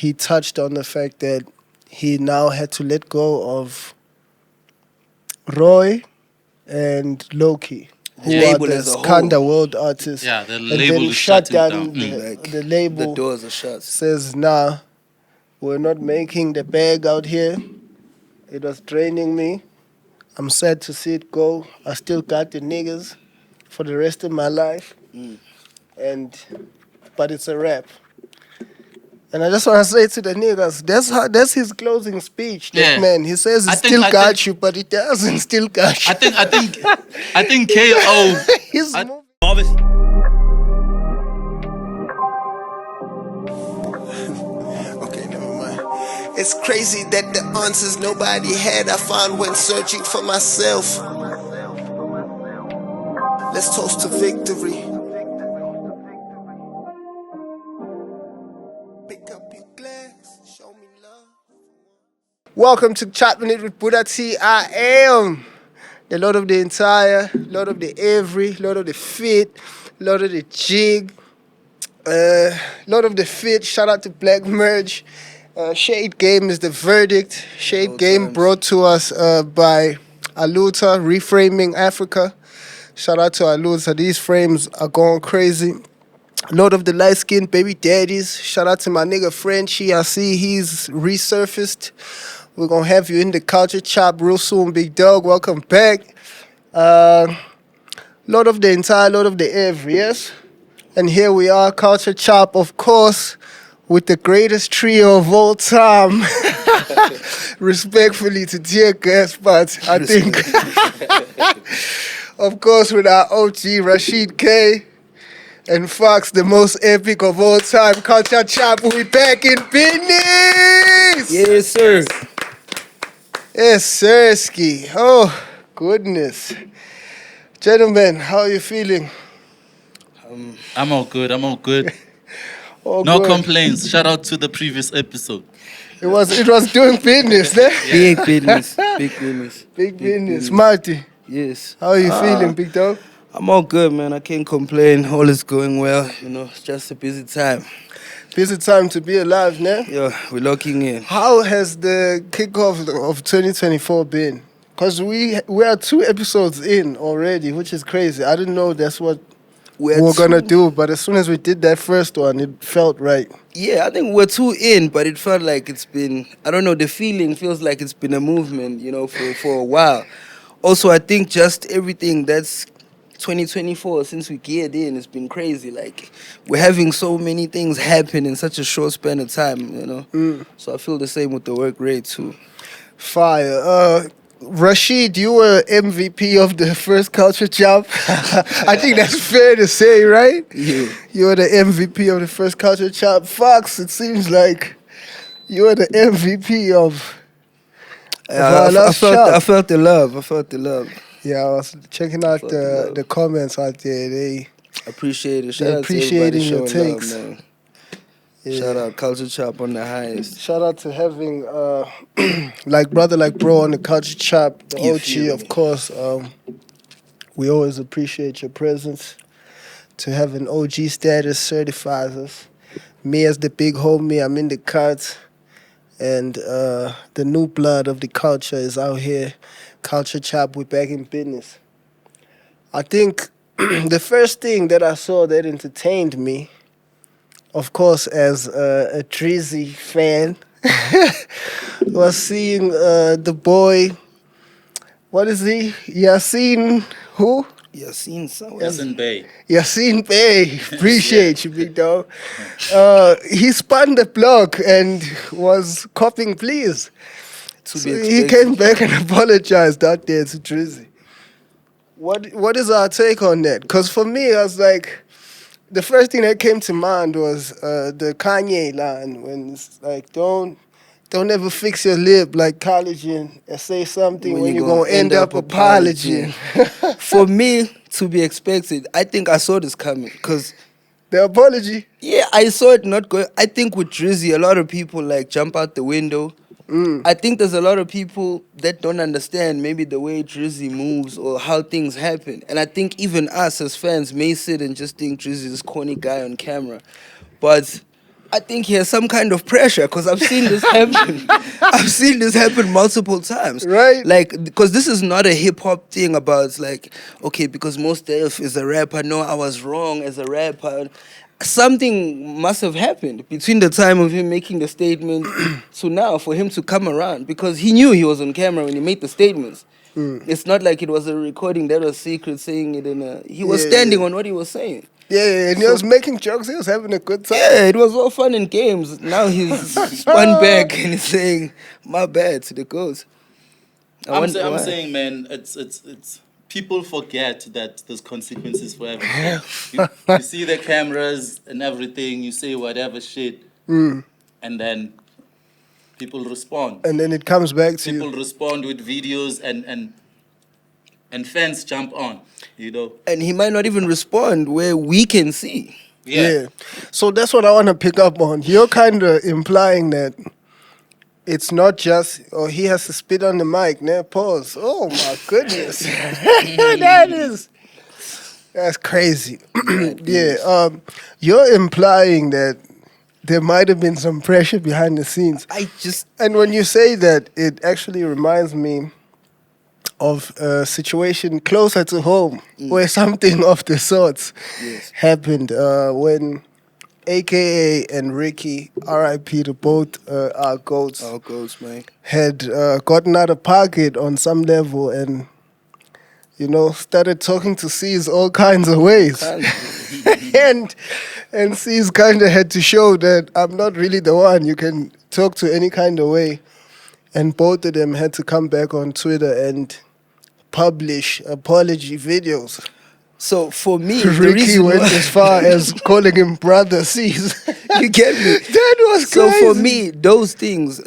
he touched on the fact that he now had to let go of Roy and Loki, who are Label the as a Skanda whole. world artists. Yeah, the And label then is shut shutting down down. Like, the label. The doors are shut. Says, nah, we're not making the bag out here. It was draining me. I'm sad to see it go. I still got the niggas for the rest of my life. But it's a wrap. And I just want to say to the niggas, that's his closing speech. That Yeah. man, he says he I think- still I got think- you, but he doesn't still got you. I think KO. He's I- moving. Obviously. Okay, never mind. It's crazy that the answers nobody had I found when searching for myself. Let's toast to victory. Pick up your glass, show me love. Welcome to Choppin It with Bhuda T. I am the Lord of the Entire, Lord of the Every, Lord of the Fit, Lord of the Jig, Lord of the Fit. Shout out to Black Merge. Shade Game is the verdict. Shade Game times. brought to us by Aluta, Reframing Africa. Shout out to Aluta. These frames are going crazy. Lord of the Light Skin Baby Daddies. Shout out to my nigga Frenchie. I see he's resurfaced. We're going to have you in the culture chop real soon, big dog. Welcome back. Lord of the Entire, Lord of the Every, yes? And here we are, culture chop, of course, with the greatest trio of all time. Respectfully to Tear Gas, but I think, of course, with our OG Rashid Kay and Farx, the most epic of all time. Culture chop, we back in business. Yes, sir. Yes, sirski. Oh, goodness. Gentlemen, how are you feeling? I'm all good. Oh, No good. complaints. Shout out to the previous episode. It was doing business, eh? Big business. Big business. Big business. Marty, Yes. how are you feeling, big dog? I'm all good, man. I can't complain. All is going well. It's just a busy time. Busy time to be alive, né? Yeah, we're locking in. How has the kickoff of 2024 been? Because we are 2 episodes in already, which is crazy. I didn't know that's what we're gonna do, but as soon as we did that first one, it felt right. Yeah, I think we're 2 in, but it felt like it's been, I don't know, the feeling feels like it's been a movement, for a while. Also, I think just everything that's 2024, since we geared in, it's been crazy. Like, we're having so many things happen in such a short span of time, So I feel the same with the work rate, too. Fire. Rashid, you were MVP of the first culture chop. I think that's fair to say, right? Yeah. You were the MVP of the first culture chop. Fox, it seems like you were the MVP of our last chop. I felt the love. Yeah, I was checking out the comments out there. They Appreciate it. Shout They're out to appreciating everybody your showing takes. love, man. Yeah. Shout out Culture Chop on the highest. Shout out to having like brother like bro on the culture chop, the You OG, feel of me? course. We always appreciate your presence. To have an OG status certifies us. Me as the big homie, I'm in the cut, and the new blood of the culture is out here. Culture chop, we back in business. I think the first thing that I saw that entertained me, of course, as a Drizzy fan, was seeing the boy, what is he? Yasin, who? Yasin somewhere. Listen, Bay. Yasin Bey. Appreciate you, big dog. He spun the block and was copying please. To So be he expected. came back and apologized out there to Drizzy. What is our take on that? Because for me, I was like, the first thing that came to mind was the Kanye line when it's like, don't ever fix your lip like collagen and say something when you're going to end up apologizing. For me, to be expected, I think I saw this coming. Because, The apology. yeah, I saw it not going. I think with Drizzy, a lot of people, like, jump out the window. I think there's a lot of people that don't understand maybe the way Drizzy moves or how things happen. And I think even us as fans may sit and just think Drizzy is this corny guy on camera. But I think he has some kind of pressure because I've seen this happen. I've seen this happen multiple times. Right. Like, because this is not a hip hop thing about like, okay, because Mos Def is a rapper. No, I was wrong as a rapper. Something must have happened between the time of him making the statement to now for him to come around because he knew he was on camera when he made the statements. It's not like it was a recording that was secret saying it in a. He was standing on what he was saying. Yeah, and he was making jokes. He was having a good time. Yeah, it was all fun and games. Now he's spun back and he's saying, "My bad" to the ghost. I'm saying, man, it's people forget that there's consequences for everything. You see the cameras and everything. You say whatever shit, and then people respond. And then it comes back to People you. respond with videos and fans jump on. You know. And he might not even respond where we can see. Yeah. So that's what I want to pick up on. You're kind of implying that it's not just, oh, he has to spit on the mic. Now pause. Oh my goodness. That's crazy. Yeah. You're implying that there might have been some pressure behind the scenes. And when you say that, it actually reminds me of a situation closer to home where something of the sorts happened when AKA and Ricky, RIP to both our goats, man. had gotten out of pocket on some level and, you know, started talking to C's all kinds of ways. and C's kind of had to show that I'm not really the one you can talk to any kind of way. And both of them had to come back on Twitter and publish apology videos. So for me, Ricky went as far as calling him brother C's. You get me? That was crazy. So for me, those things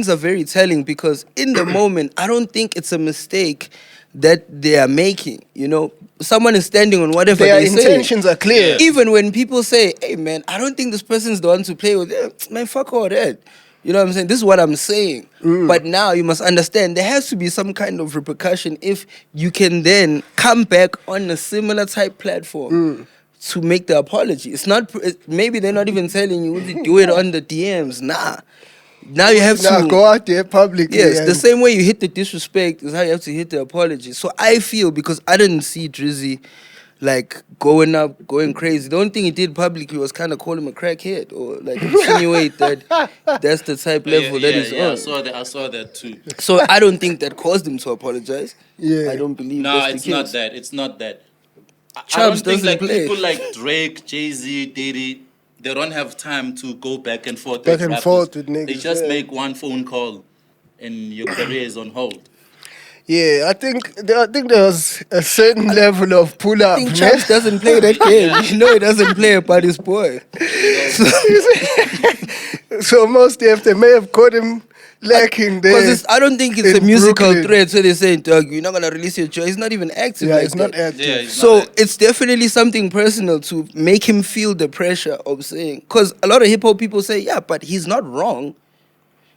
are very telling because in the moment, I don't think it's a mistake that they are making. You know, someone is standing on whatever Their they say. intentions are clear. Even when people say, "Hey man, I don't think this person's the one to play with," man, fuck all that. You know what I'm saying? This is what I'm saying. But now you must understand there has to be some kind of repercussion if you can then come back on a similar type platform to make the apology. It's not, maybe they're not even telling you to do it on the DMs. Nah. Now you have to go out there publicly. Yes, the same way you hit the disrespect is how you have to hit the apology. So I feel because I didn't see Drizzy like going crazy. The only thing he did publicly was kind of call him a crackhead or like insinuate that that's the type level that he's on. I saw that too. So I don't think that caused him to apologize. Yeah. I don't believe No, that's it's the not case. that. It's not that. I Chubbs don't think doesn't like play. people like Drake, Jay-Z, Diddy, they don't have time to go back and forth Back with and rappers. forth with niggas, They just yeah. make one phone call and your career is on hold. Yeah, I think there was a certain level of pull up. I think Chubbs doesn't play that game. You know he doesn't play about his boy. So most if they may have caught him lacking there. Because I don't think it's a in musical Brooklyn. threat. So they're saying, Doug, you're not going to release your joint. He's not even active. Yeah, like it's not that. active. Yeah, he's So not that- it's definitely something personal to make him feel the pressure of saying, because a lot of hip hop people say, yeah, but he's not wrong.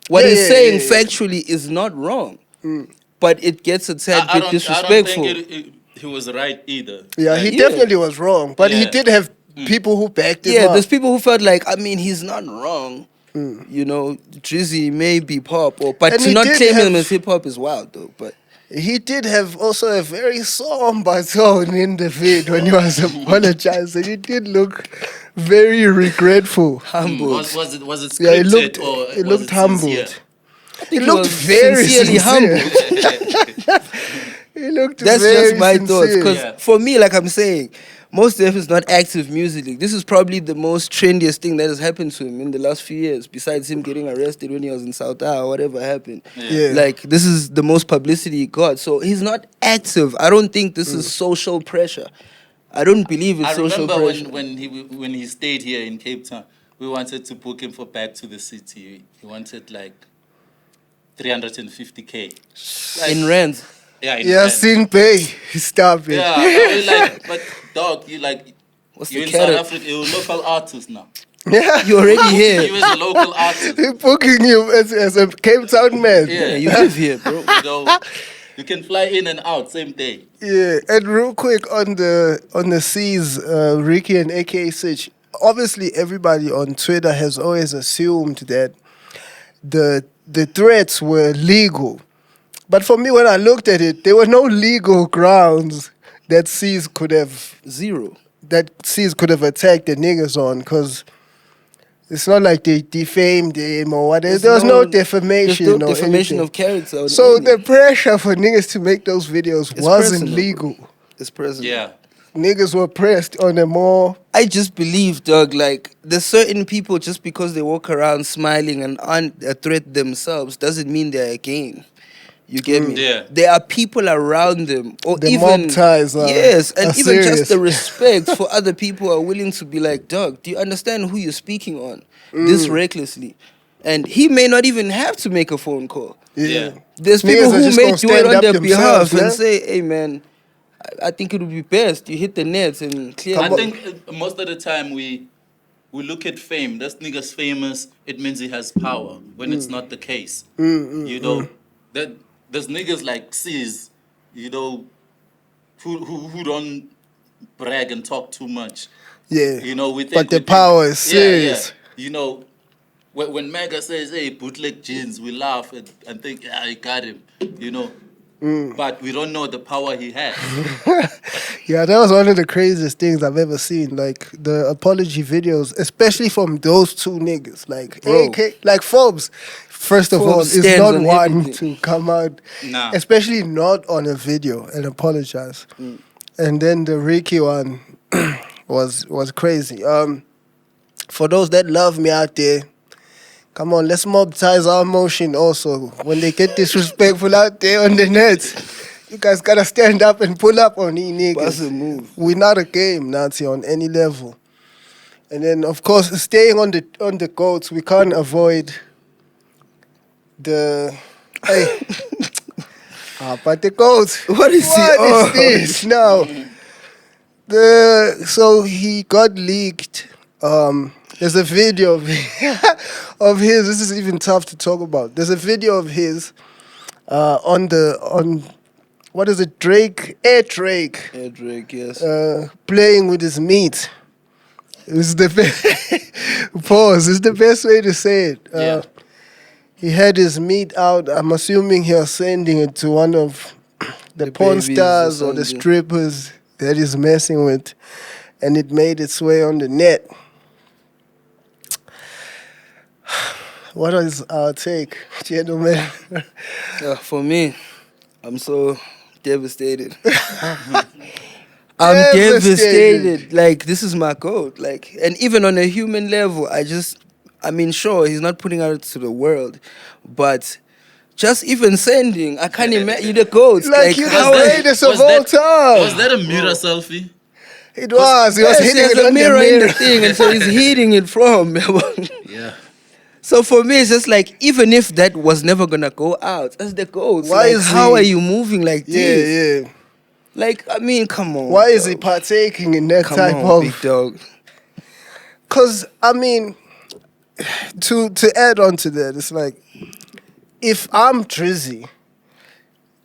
What Yeah, he's yeah, saying yeah, yeah. factually is not wrong. But it gets a tad I bit don't disrespectful. think he was right either. Yeah, he Yeah. definitely was wrong. But he Yeah. did have people who backed him Yeah, up. there's people who felt like, I mean, he's not wrong. You know, Drizzy may be pop, but And to he not did claim him have- as hip hop is wild, though. But He did have also a very somber tone in the vid when he was apologizing. He did look very regretful. humble. Was it scripted Yeah, it looked or it was looked it humbled. sincere? He looked was very sincerely sincere. humble. He looked That's very just my thoughts. sincere. Because Yeah. for me, like I'm saying, most of is not active musically. This is probably the most trendiest thing that has happened to him in the last few years, besides him getting arrested when he was in South or whatever happened. Yeah. Like, this is the most publicity he got. So he's not active. I don't think this is social pressure. I don't believe it's I social remember pressure. when he stayed here in Cape Town, we wanted to book him for Back to the City. He wanted like 350K. Like, in rands. yeah, in Yeah, rand. seen pay. Stop it. Yeah, I was like, but dog, What's you're the in South carrot? Africa, you're a local artist now. Yeah. You're already here. You as a local artist. He booking you as a Cape Town man. Yeah, you live here, bro. So you can fly in and out same day. Yeah, and real quick on the C's, Ricky and AKA Sitch, obviously everybody on Twitter has always assumed that the threats were legal. But for me, when I looked at it, there were no legal grounds that C's could have Zero. attacked the niggas on, because it's not like they defamed him or whatever. There was no defamation There's no or defamation anything. of character. Or So anything. the pressure for niggas to make those videos It's wasn't personal, legal. bro. It's present. Yeah. Niggas were pressed on a more. I just believe, dog, like, there's certain people, just because they walk around smiling and aren't a threat themselves doesn't mean they're a game. You get me? Yeah. There are people around them, or The even mob ties are- yes, and are even serious. just the respect for other people are willing to be like, dog, do you understand who you're speaking on this recklessly? And he may not even have to make a phone call. Yeah. There's Niggas people are who just may gonna do it stand on up their themselves, behalf and yeah? say, hey man, I think it would be best you hit the nets and clear. I the- think most of the time we look at fame. This nigga's famous. It means he has power. When it's not the case, you know, that there's niggas like C's, you know, who don't brag and talk too much. Yeah. You know, we think. But the we think- power is serious. Yeah. You know, when Mega says, "Hey, bootleg jeans," we laugh and think, "Yeah, I got him." You know. But we don't know the power he has. Yeah, that was one of the craziest things I've ever seen. Like the apology videos, especially from those two niggas. Like, Bro. like Forbes, first of Forbes all, is stands not on one everything. to come out, Nah. especially not on a video and apologize. And then the Ricky one was crazy. For those that love me out there, come on, let's mobilize our emotion also. When they get disrespectful out there on the net, you guys gotta stand up and pull up on these niggas. Bust a move. We're not a game, Nazi, on any level. And then, of course, staying on the goats, we can't avoid the hey. But the goats. What is he on? this now? So he got leaked. There's a video of of his. This is even tough to talk about. There's a video of his on what is it? Drake, Drake, Yeah, Drake, yes. playing with his meat. It's the pause. It's the best way to say it. Yeah. He had his meat out. I'm assuming he was sending it to one of the porn babies or stars or the something. strippers that he's messing with, and it made its way on the net. What is our take, gentlemen? For me, I'm so devastated. I'm devastated. Like, this is my goat. Like, and even on a human level, I mean, sure, he's not putting out to the world, but just even sending, I can't imagine. You're the goat. Like, you're the how greatest of all time. Was that a mirror selfie? It was. He was Yes, hitting there's it a on mirror the in mirror. the thing, and so he's hitting it from. Yeah. So for me, it's just like, even if that was never gonna go out, that's the goat. Why Like, is how he- are you moving like this? Yeah. Like, I mean, come on. Why is he dog. partaking in that Come type on, big of? dog. Because I mean, to add on to that, it's like if I'm Drizzy,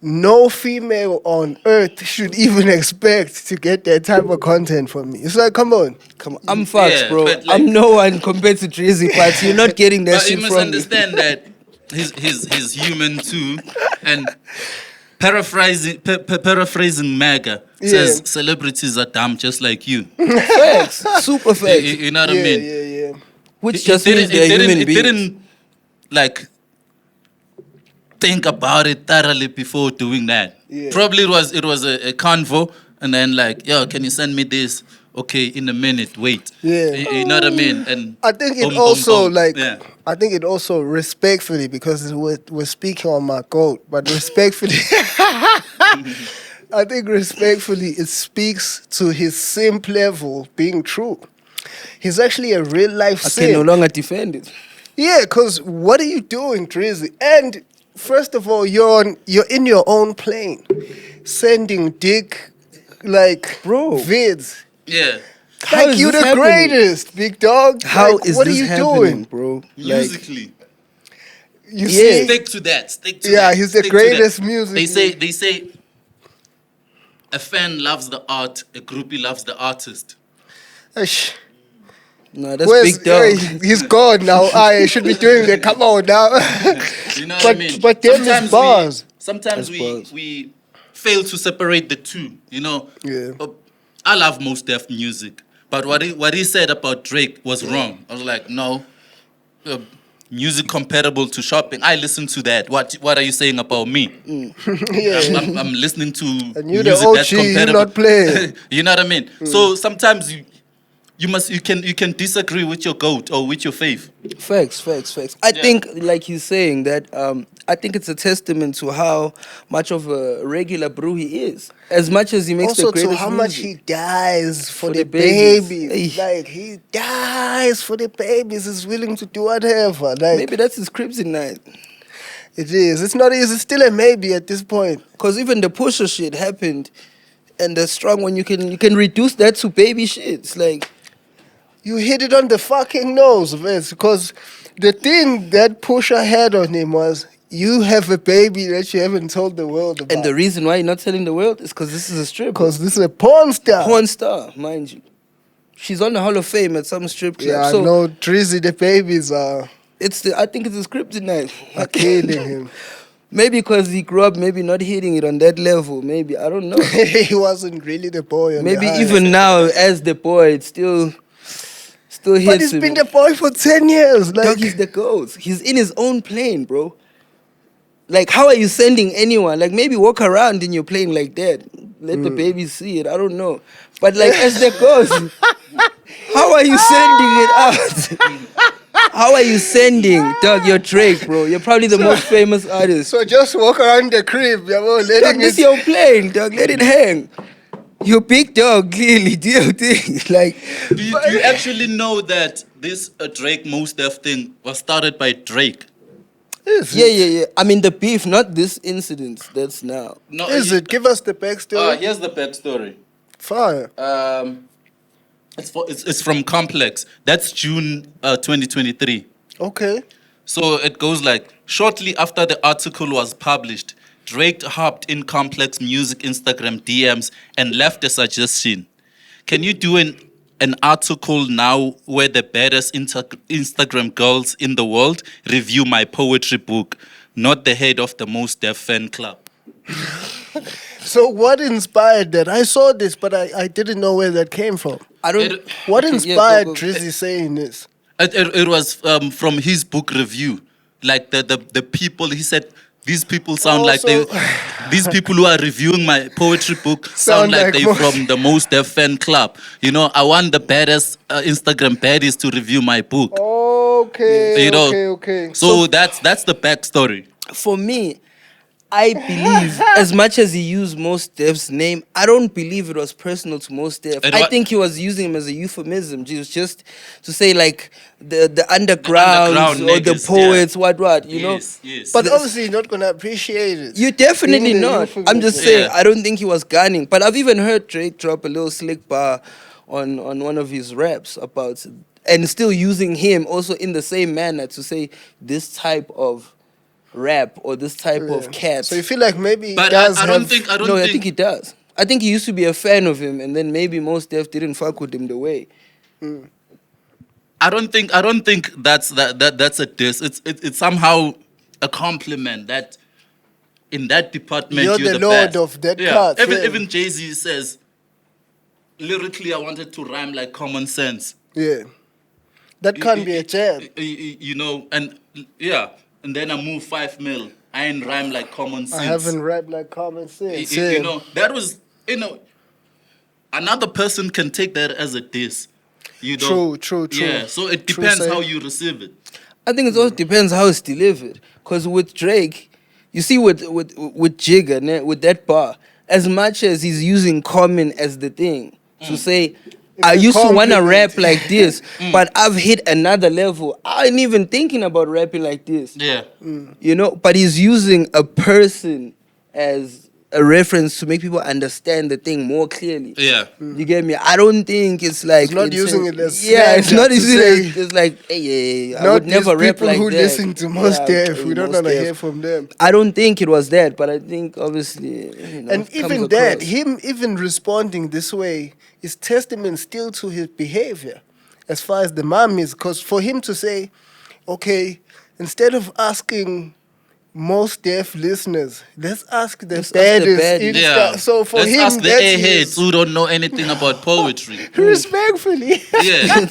no female on earth should even expect to get that type of content from me. It's like, come on. Come on. I'm Farx, Yeah, bro. but like- I'm no one compared to Drizzy, but you're not getting that But you shit must from understand that he's human too, and paraphrasing MAGA says celebrities are dumb just like you. me. Facts. Super You, facts. you know what I mean? Yeah. Which just means It they're didn't- human it beings. didn't like think about it thoroughly before doing that. Yeah. Probably it was a convo, and then like, yo, can you send me this? Okay, in a minute. Wait. Yeah. You know what I mean? And I think it boom, boom, also boom. like Yeah. I think it also respectfully, because we're speaking on my goat, but respectfully I think respectfully it speaks to his simp level being true. He's actually a real life I simp. can no longer defend it. Yeah, because what are you doing, Drizzy? And first of all, you're in your own plane, sending dick like Bro. vids. Yeah. How Like is you this the happening? greatest, big dog. How Like, is what this are you happening, doing? bro? Like, Musically. You Yeah. see? Stick to that. Stick to Yeah, that. he's the Stick to that. greatest music. They say a fan loves the art, a groupie loves the artist. Ish. No, that's big dog. He's gone now. I should be doing the come on now. You know what I mean? But them is bars. Sometimes That's bars. we fail to separate the two. You know. Yeah. I love most Def music, but what he said about Drake was wrong. I was like, no, music compatible to shopping. I listen to that. What are you saying about me? Yeah. I'm listening to And you music the that's OG, you compatible. not playing. You know what I mean? So sometimes you can disagree with your goat or with your faith. Facts. I think, like he's saying, that I think it's a testament to how much of a regular brew he is. As much as he makes Also the greatest to how much music. he dies for the babies. babies. Ay. Like he dies for the babies. He's willing to do whatever. Like Maybe that's his kryptonite. it is. It's not easy. It's still a maybe at this point. Because even the pusher shit happened, and the strong one, you can reduce that to baby shit. It's like, You hit it on the fucking nose, Vince, because the thing that Pusha had on him was you have a baby that you haven't told the world about. and the reason why you're not telling the world is because this is a strip. Because this is a porn star. Porn star, mind you. She's on the Hall of Fame at some strip club. Yeah, so no, Drizzy, the babies are I think it's a kryptonite. killing him. Maybe because he grew up maybe not hitting it on that level. Maybe, I don't know. He wasn't really the boy on Maybe the high. even now, as the boy, it still hits But he's him. been the boy for 10 years. Like, Dog, he's the GOAT. He's in his own plane, bro. Like, how are you sending anyone? Like, maybe walk around in your plane like that. Let the babies see it. I don't know. But, like, as the GOAT, how are you sending it out? How are you sending? Dog, you're Drake, bro. You're probably the most famous artist. so just walk around the crib, Dog, letting this it. your plane, dog. Let it hang. You're big dog, clearly. Do your thing. Like, Do you actually know that this Drake Mos Def thing was started by Drake? yeah. I mean, the beef, not this incident. That's now. No, Is it? Give us the backstory. Here's the backstory. Fire. It's from Complex. That's June 2023. Okay. So it goes like, shortly after the article was published, Drake hopped in Complex Music Instagram DMs and left a suggestion. Can you do an article now where the baddest Instagram girls in the world review my poetry book, not the head of the Mos Def fan club? So what inspired that? I saw this, but I didn't know where that came from. I don't. What Okay, inspired go. Drizzy saying this? It was from his book review. Like the people, he said, these people sound like they. Also- These people who are reviewing my poetry book sound like they from the Mos Def fan club. You know, I want the baddest Instagram baddies to review my book. Okay. You know, Okay. So that's the backstory. For me, I believe, as much as he used Mos Def's name, I don't believe it was personal to Mos Def. I think he was using him as a euphemism. It was just to say, like, the underground or the niggas, poets, what, you know? Yes. But obviously, you're not gonna appreciate it. You definitely Being the not. euphemism. I'm just saying, Yeah. I don't think he was gunning. But I've even heard Drake drop a little slick bar on one of his raps about, and still using him also in the same manner to say this type of rap or this type of cat. So you feel like maybe he But does I don't have- think I think he does. I think he used to be a fan of him, and then maybe Mos Def didn't fuck with him the way. I don't think that's a diss. It's somehow a compliment that in that department You're you're the the lord best. of that part, yeah. Even Jay-Z says lyrically I wanted to rhyme like common sense. Yeah. That can't be a jab. You know, and yeah, and then I move 5 mil. I ain't rhyme like common sense. I haven't rapped like common sense. You know, that was, you know, another person can take that as a diss. You know? True. Yeah, so it True depends say. how you receive it. I think it also depends how it's delivered. Because with Drake, you see with Jigga, ne, with that bar, as much as he's using common as the thing to say, I a used to want to compliment. rap like this, but I've hit another level. I ain't even thinking about rapping like this. Yeah. You know, but he's using a person as a reference to make people understand the thing more clearly. Yeah. You get me? I don't think it's like He's not using it as it's slander not to using say- it. It's like, hey, I Not would never these rap people like who that. listen to Mos Def. hey, We don't Mos want to Def. hear from them. I don't think it was that, but I think obviously, you know, And it comes even that, across. him even responding this way is testament still to his behavior. as far as the mummies, because for him to say, okay, instead of asking most deaf listeners, let's ask the Let's ask the baddest. baddies. Yeah. So for Let's him, ask the that's airheads who don't know anything about poetry. respectfully. Yeah.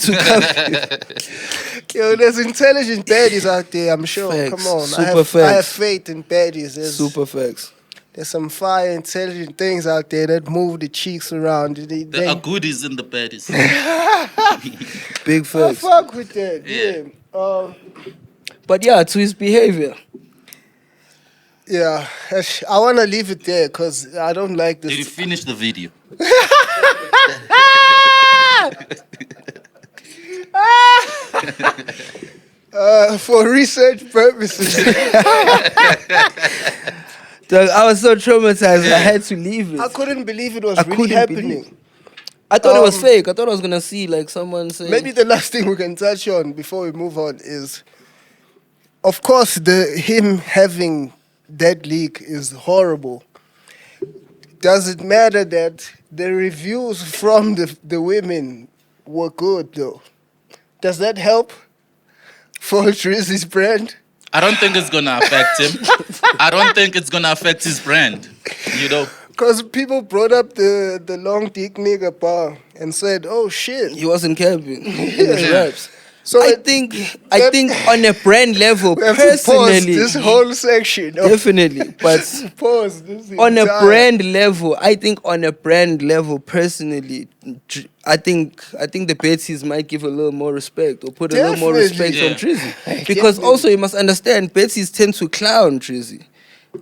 Yo, there's intelligent baddies out there, I'm sure. Facts. Come on. Super I have facts. faith in baddies. Super facts. There's some fire, intelligent things out there that move the cheeks around. There are goodies in the baddies. Big I facts. fuck with that. Yeah. Yeah. But yeah, to his behavior. Yeah. I want to leave it there because I don't like Did you this. finish the video? For research purposes. Dog, I was so traumatized, I had to leave it. I couldn't believe it was I really couldn't believe happening. I thought it was fake. I thought I was gonna see like someone saying Maybe the last thing we can touch on before we move on is, of course, him having that leak is horrible. Does it matter that the reviews from the women were good though? Does that help for Drizzy's brand? I don't think it's gonna affect him. I don't think it's gonna affect his brand. You know. Because people brought up the long dick nigga bar and said, "Oh shit." he wasn't capping in his Yeah. raps. So I think on a brand level, we have to pause personally, this whole section. definitely. But Pause this on a entire- brand level, I think on a brand level, personally, I think the Betsies might give a little more respect or put a little more respect Definitely. on Drizzy. Because also you must understand, Betsies tend to clown Drizzy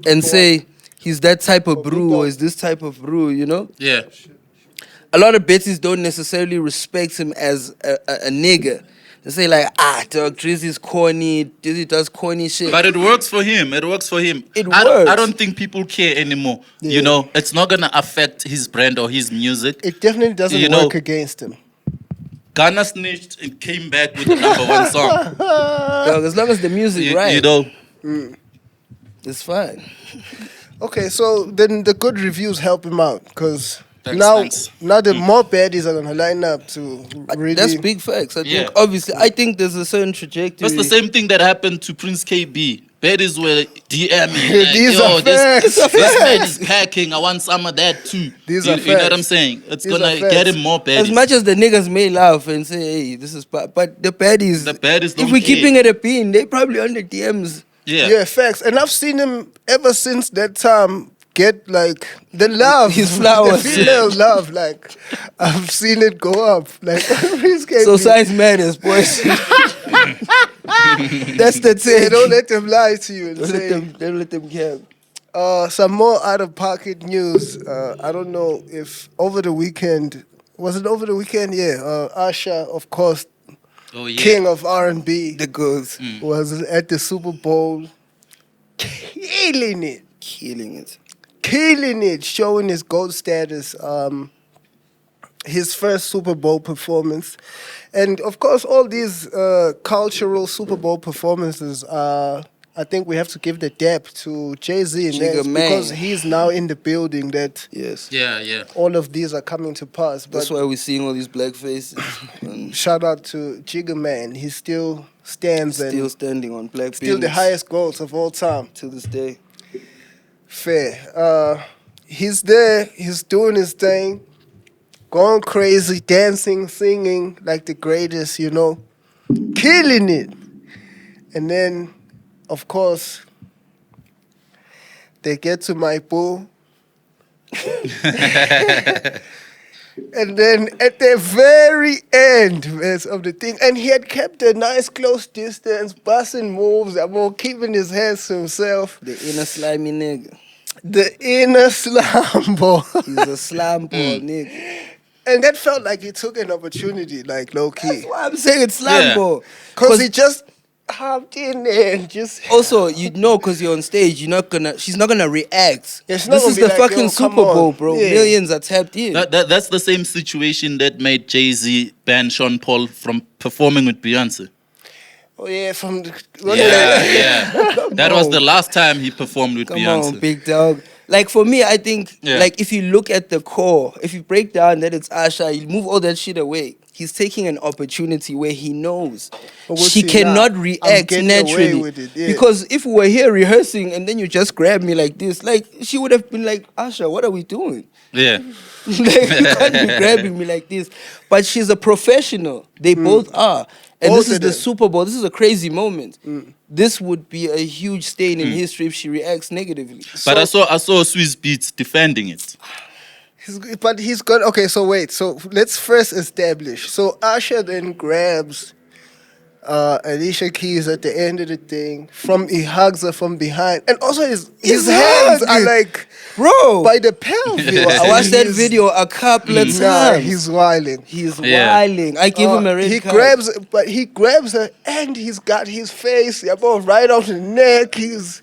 and say he's that type of brew or is this type of brew, you know? Yeah. A lot of Betsies don't necessarily respect him as a nigga. They say like, dog, Drizzy's corny, Drizzy does corny shit. But it works for him. It works for him. It I works. don't think people care anymore. Yeah. You know, it's not gonna affect his brand or his music. It definitely doesn't You know- work against him. Ghana snitched and came back with the #1 song. Dog, as long as the music right, You know, it's fine. Okay, so then the good reviews help him out because Thanks. now the more baddies are gonna line up to really. That's big facts. I think Yeah. obviously, I think there's a certain trajectory. that's the same thing that happened to Prince KB. Baddies were DMing. Like, These are this facts. man is packing. I want some of that too. These you, are you know what facts. I'm saying? It's These gonna are facts. get him more baddies. As much as the niggas may laugh and say, "Hey, this is," but the baddies, The baddies if don't we're care. keeping it a bean, they probably on the DMs. Yeah, facts. And I've seen him ever since that time get like the love, His flowers. the female love. Like I've seen it go up. Like So size matters, boys. That's the Hey, thing. don't let them lie to you. And say, Don't let them cap. some more out of pocket news. I don't know if over the weekend was it over the weekend? Yeah, Usher, of course, Oh yeah. king of R&B, The girls was at the Super Bowl, killing it, showing his gold status. His first Super Bowl performance, and of course, all these cultural Super Bowl performances. I think we have to give the dap to Jay-Z and Jigga Nance man. because he's now in the building. That Yes. Yeah. all of these are coming to pass. That's But why we're seeing all these black faces. And shout out to Jigga Man. He still stands still and standing on black still the buildings highest goals of all time. to this day. Fair. He's there. He's doing his thing, going crazy, dancing, singing like the greatest, you know, killing it. And then, of course, they get to my boo. And then at the very end of the thing, and he had kept a nice close distance, busting moves, keeping his hands to himself. The inner slimy nigga. The inner slumber. He's a slime ball nigga. And that felt like he took an opportunity, like low key. That's why I'm saying it's slime Yeah. ball. Because he just hopped in there and just. Also, you know, because you're on stage, she's not gonna react. Yeah, she's not This gonna is be the like, fucking "Yo, come Super Bowl, on." bro. Yeah. Millions are tapped in. That's the same situation that made Jay-Z ban Sean Paul from performing with Beyonce. Oh, yeah, from the. Yeah. That was the last time he performed with Come Beyonce. on, big dog. Like for me, I think Yeah. like if you look at the core, if you break down that it's Asha, you move all that shit away. He's taking an opportunity where he knows But she see, cannot I'm react getting away naturally. with it, yeah. Because if we were here rehearsing and then you just grab me like this, like she would have been like, Asha, what are we doing? Yeah. Like, you can't be grabbing me like this. But she's a professional. They both are. And Both this is of the them. Super Bowl. This is a crazy moment. This would be a huge stain in history if she reacts negatively. But I saw Swiss Beats defending it. But he's got okay. So wait. So let's first establish. So Usher then grabs Alicia Keys at the end of the thing. He hugs her from behind, and also his hands are like Bro, by the pelvis. I watched that He's- video a couple of times. Nah, he's wilding. He's Yeah. wilding. I give him a red He card. grabs her, and he's got his face. Yeah, both right off the neck. He's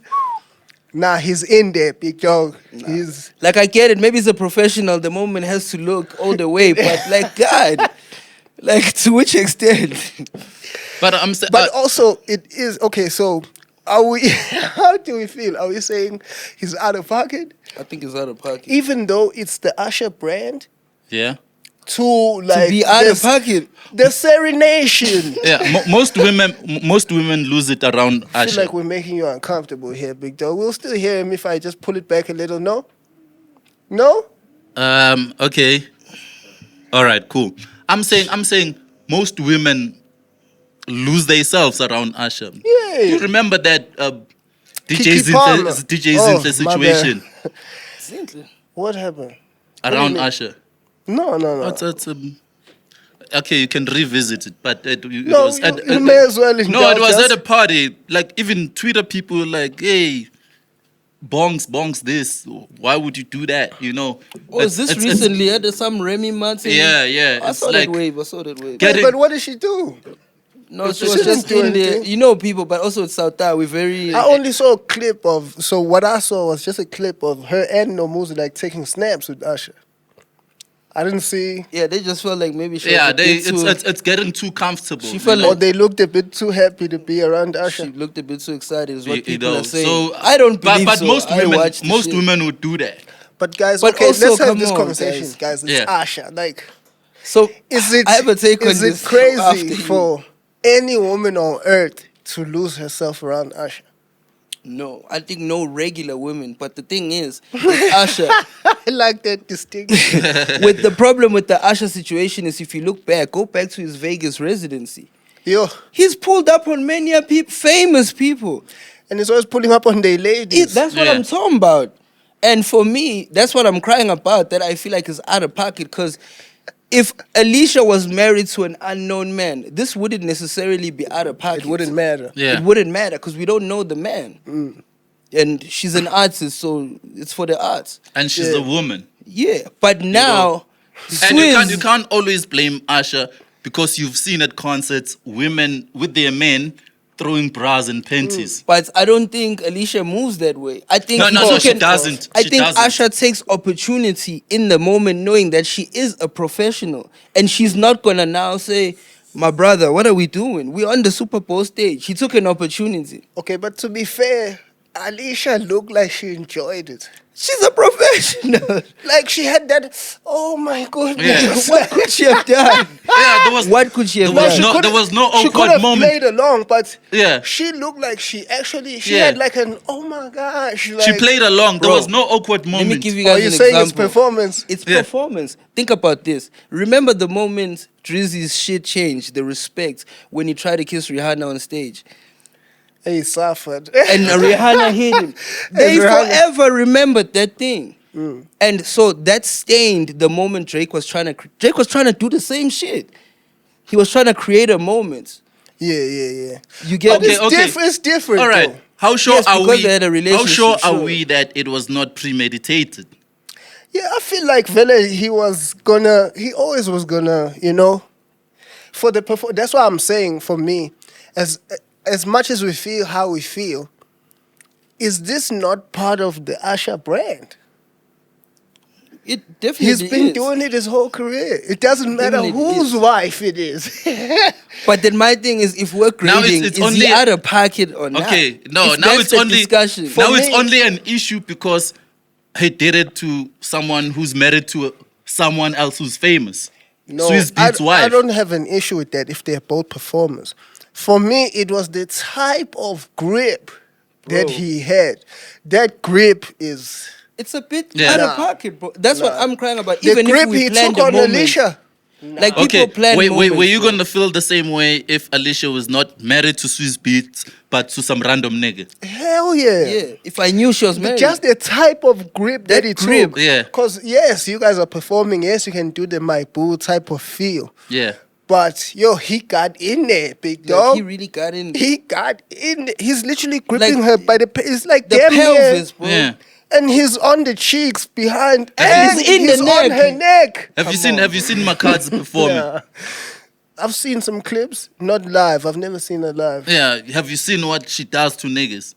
in there, big dog. He's Like, I get it. Maybe he's a professional. The moment has to look all the way. But, like, God, like, to which extent? But I'm saying, But also, it is okay. So, are we? How do we feel? Are we saying he's out of pocket, I think he's out of pocket. even though it's the Usher brand? yeah. To like To be out of this- pocket. the serenation. Yeah, most women lose it around I feel Usher. like we're making you uncomfortable here, big dog. We'll still hear him if I just pull it back a little. No, no. Okay. All right, cool. I'm saying most women lose themselves around Usher. Yeah. You remember that Kiki DJ Palmer. Zinhle Oh, my bad. situation What happened? around mean? Usher? No. It's, okay, you can revisit it, but it No, was you may as well no, it indulge was us. at a party. Like even Twitter people were like, hey, bongs this. Why would you do that? You know? Was this It's- recently at some Remy Martin? Yeah. I It's saw like that wave. I saw that wave. Get it- But what did she do? No, she She was didn't just do in there. anything. You know, people, but also it's South We're very. I only saw a clip of. So what I saw was just a clip of her and Nomuzi like taking snaps with Usher. I didn't see. Yeah, they just felt like maybe she yeah, was a bit too, it's getting too comfortable. She you felt know? Or they looked a bit too happy to be around she Usher. looked a bit too excited is what You people know, are saying. so I don't believe but so. most I women watched the shit. women would do that. But guys, But okay, also, let's have come this on, conversation, guys. guys. It's Yeah. Usher. Like, So is it? I have a take on is this it crazy after you- for any woman on earth to lose herself around Usher? No, I think no regular women. But the thing is, with Usher, I like that distinction. with the problem with the Usher situation is if you look back, go back to his Vegas residency. Yo, He's pulled up on many famous people. and he's always pulling up on their ladies. That's what Yeah. I'm talking about. And for me, that's what I'm crying about, that I feel like is out of pocket. Because if Alicia was married to an unknown man, this wouldn't necessarily be out of pocket. It wouldn't matter. Yeah. It wouldn't matter because we don't know the man. And she's an artist, so it's for the arts. And she's Yeah. a woman. Yeah. But now, And Swizz- you can't always blame Usher because you've seen at concerts women with their men throwing bras and panties. But I don't think Alicia moves that way. I think No, she can- doesn't. I She think doesn't. Asha takes opportunity in the moment, knowing that she is a professional, and she's not gonna now say, "My brother, what are we doing? We're on the Super Bowl stage." She took an opportunity. Okay, but to be fair, Alicia looked like she enjoyed it. She's a professional. Like she had that. Oh my goodness! Yeah. What could she have done? Yeah, there was What could she have there was done? no- could- there was no She could awkward have moment. played along, but Yeah. she looked like she actually. She Yeah. had like an. Oh my gosh! Like, She played along. There Bro, was no awkward Let moment. me give you Oh, guys you're an saying example. it's performance? It's Yeah. performance. Think about this. Remember the moment Drizzy's shit changed, the respect, when he tried to kiss Rihanna on stage. He suffered. And Rihanna hit him. They Rihanna- forever remembered that thing. And so that stained the moment Drake was trying to do the same shit. He was trying to create a moment. Yeah. You get But it? it's different. All right. Though. How sure Yes, are because we? they had a How relationship, sure are sure. we that it was not premeditated? Yeah, I feel like Vele, he always was gonna, for the that's why I'm saying for me, as much as we feel how we feel, is this not part of the Usher brand? It definitely He's been is. doing it his whole career. It doesn't matter Definitely whose is. wife it is. But then my thing is, if we're Now grading, it's is only- he out of pocket or not? Okay, no. If Now that's it's the only discussion. For now it's me- only an issue because he did it to someone who's married to someone else who's famous. No, Swizz Beatz' I wife. don't have an issue with that if they're both performers. For me, it was the type of grip that Bro. he had. That grip is It's a bit Yeah. out of Nah. pocket, bro. That's what I'm crying about. the Even if grip we he planned took a on moment, Alicia. like people Okay, plan were moments. you bro. gonna feel the same way if Alicia was not married to Swizz Beatz but to some random nigga? Hell yeah. Yeah, if I knew she was married. Just the type of grip that That he grip. took. Yeah. Because, yes, you guys are performing. Yes, you can do the my boo type of feel. Yeah. But, yo, he got in there, big Like, dog. he really got in He got in there. He's literally gripping Like, her by the... It's like the damn near- pelvis, bro. Yeah. And he's on the cheeks behind, Have and you- He's in the he's on neck. her neck. Have you seen Makad's performing? Yeah. I've seen some clips, not live. I've never seen her live. Yeah. Have you seen what she does to niggas?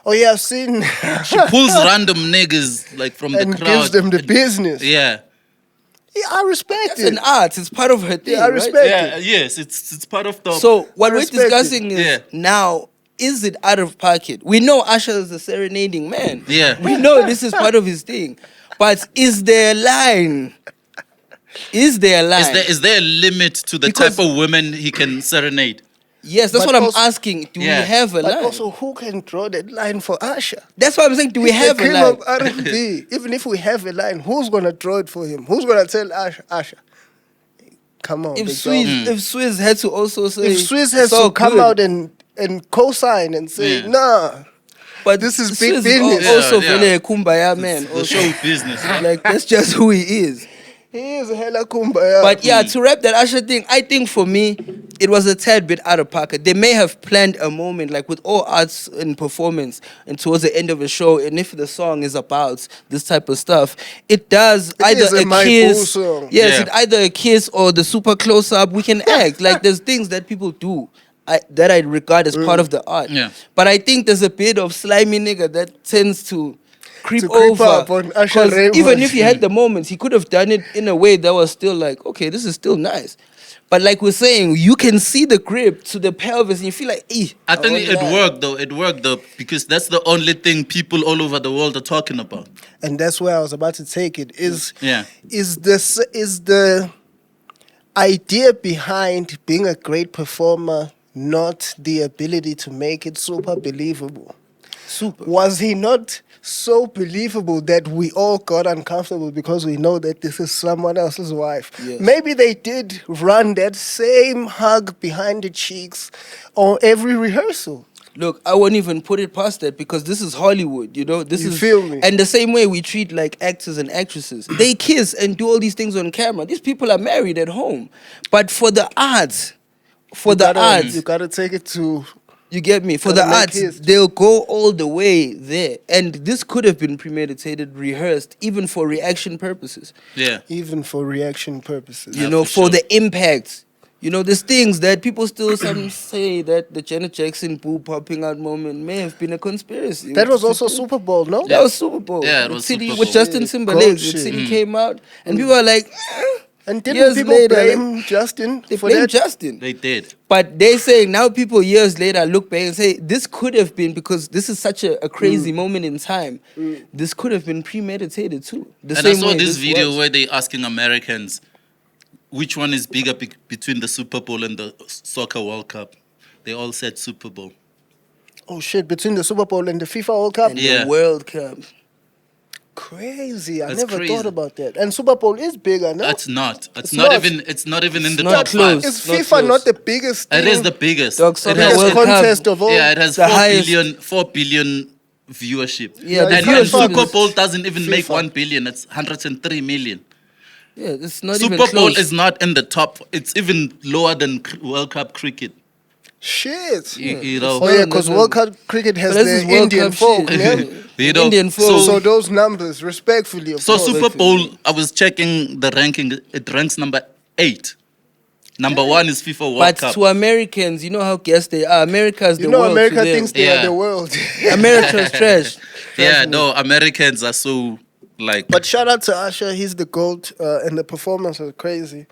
Oh yeah, I've seen. She pulls random niggas like from and the crowd. gives them the and- business. Yeah. Yeah, I respect That's it. an art. It's part of her thing. I right? respect Yeah. it. Yes. It's part of the. So what I we're respect it. discussing is Yeah. now, is it out of pocket? We know Usher is a serenading man. Yeah. We know this is part of his thing. But is there a line? Is there a line? Is there a limit to the Because- type of women he can serenade? Yes, that's But what I'm also- asking. Do Yeah. we have a But line? also, who can draw that line for Usher? That's what I'm saying. Do we He's have the a king line? of R&B. Even if we have a line, who's gonna draw it for him? Who's gonna tell Usher? Come on, If big Swizz, dog. if Swizz had to also say, If Swizz has it's all to come good. out and co-sign and say, Yeah. nah, But this is big Swizz business. Also, Yeah, yeah. really a kumbaya man. The Also, show business. like that's just who he is. he is a hella kumbaya. But yeah, to wrap that Usher thing, I think for me, it was a tad bit out of pocket. They may have planned a moment, like with all arts and performance, and towards the end of a show, and if the song is about this type of stuff, it does either is a a My Boo kiss, song. yes, Yeah. it either a kiss or the super close up. We can act like there's things that people do. That I regard as part of the art. Yeah. But I think there's a bit of slimy nigga that tends to creep To creep over. up on Usher 'Cause Raymond. even if he had the moments, he could have done it in a way that was still like, okay, this is still nice. But like we're saying, you can see the grip to the pelvis and you feel like, I think want it that. worked though. It worked though because that's the only thing people all over the world are talking about. And that's where I was about to take it. Is Yeah. is the idea behind being a great performer not the ability to make it super believable? Super. Was he not so believable that we all got uncomfortable because we know that this is someone else's wife? Yes. Maybe they did run that same hug behind the cheeks on every rehearsal. Look, I won't even put it past that because this is Hollywood, you know. This You is feel me? And the same way we treat like actors and actresses, they kiss and do all these things on camera. These people are married at home, but for the arts, You gotta take it to. you get me? For Gotta the make arts, history. they'll go all the way there, and this could have been premeditated, rehearsed, even for reaction purposes. Yeah. Even for reaction purposes. You Yeah, know, for for sure. the impact. You know, there's things that people still some say that the Janet Jackson boo popping out moment may have been a conspiracy. That was also Super Bowl, no? That was Super Bowl. Yeah, it With was City, Super with Bowl. Justin Yeah, Timberlake. goat With shit. City came out, and people are like, And didn't years people later, blame Justin they for blame that? Justin. They did. But they say now people years later look back and say this could have been because this is such a crazy moment in time. This could have been premeditated too. The And I same saw way this video was. where they asking Americans which one is bigger between the Super Bowl and the Soccer World Cup. They all said Super Bowl. Oh shit! Between the Super Bowl and the FIFA World Cup, and Yeah. the World Cup. crazy. I That's never crazy. thought about that. And Super Bowl is bigger, no? That's not. It's It's not, not. even. It's not even in the not top close. five. Is not FIFA close. not the biggest thing? It is the biggest. Dog It Soccer has, World biggest Cup. contest of all? yeah, it has The highest. 4 billion viewership. Yeah, the and viewership Super is- Bowl doesn't even make FIFA. 1 billion. It's 103 million. Yeah, it's not Super even Bowl close. is not in the top. It's even lower than World Cup cricket. Shit. You know. Oh yeah, because World Cup cricket has But this the is World Indian Cup folk. shit. Yeah? You know, Indian folk. So those numbers, respectfully, of So course. Super Bowl, I was checking the ranking. It ranks number 8. Number 1 is FIFA World But Cup. to Americans, you know how guessed they are. America is You the know, world. America to them. thinks they Yeah. are the world. America's trash. Yeah, no, Americans are so like. But shout out to Usher, he's the GOAT, and the performance was crazy.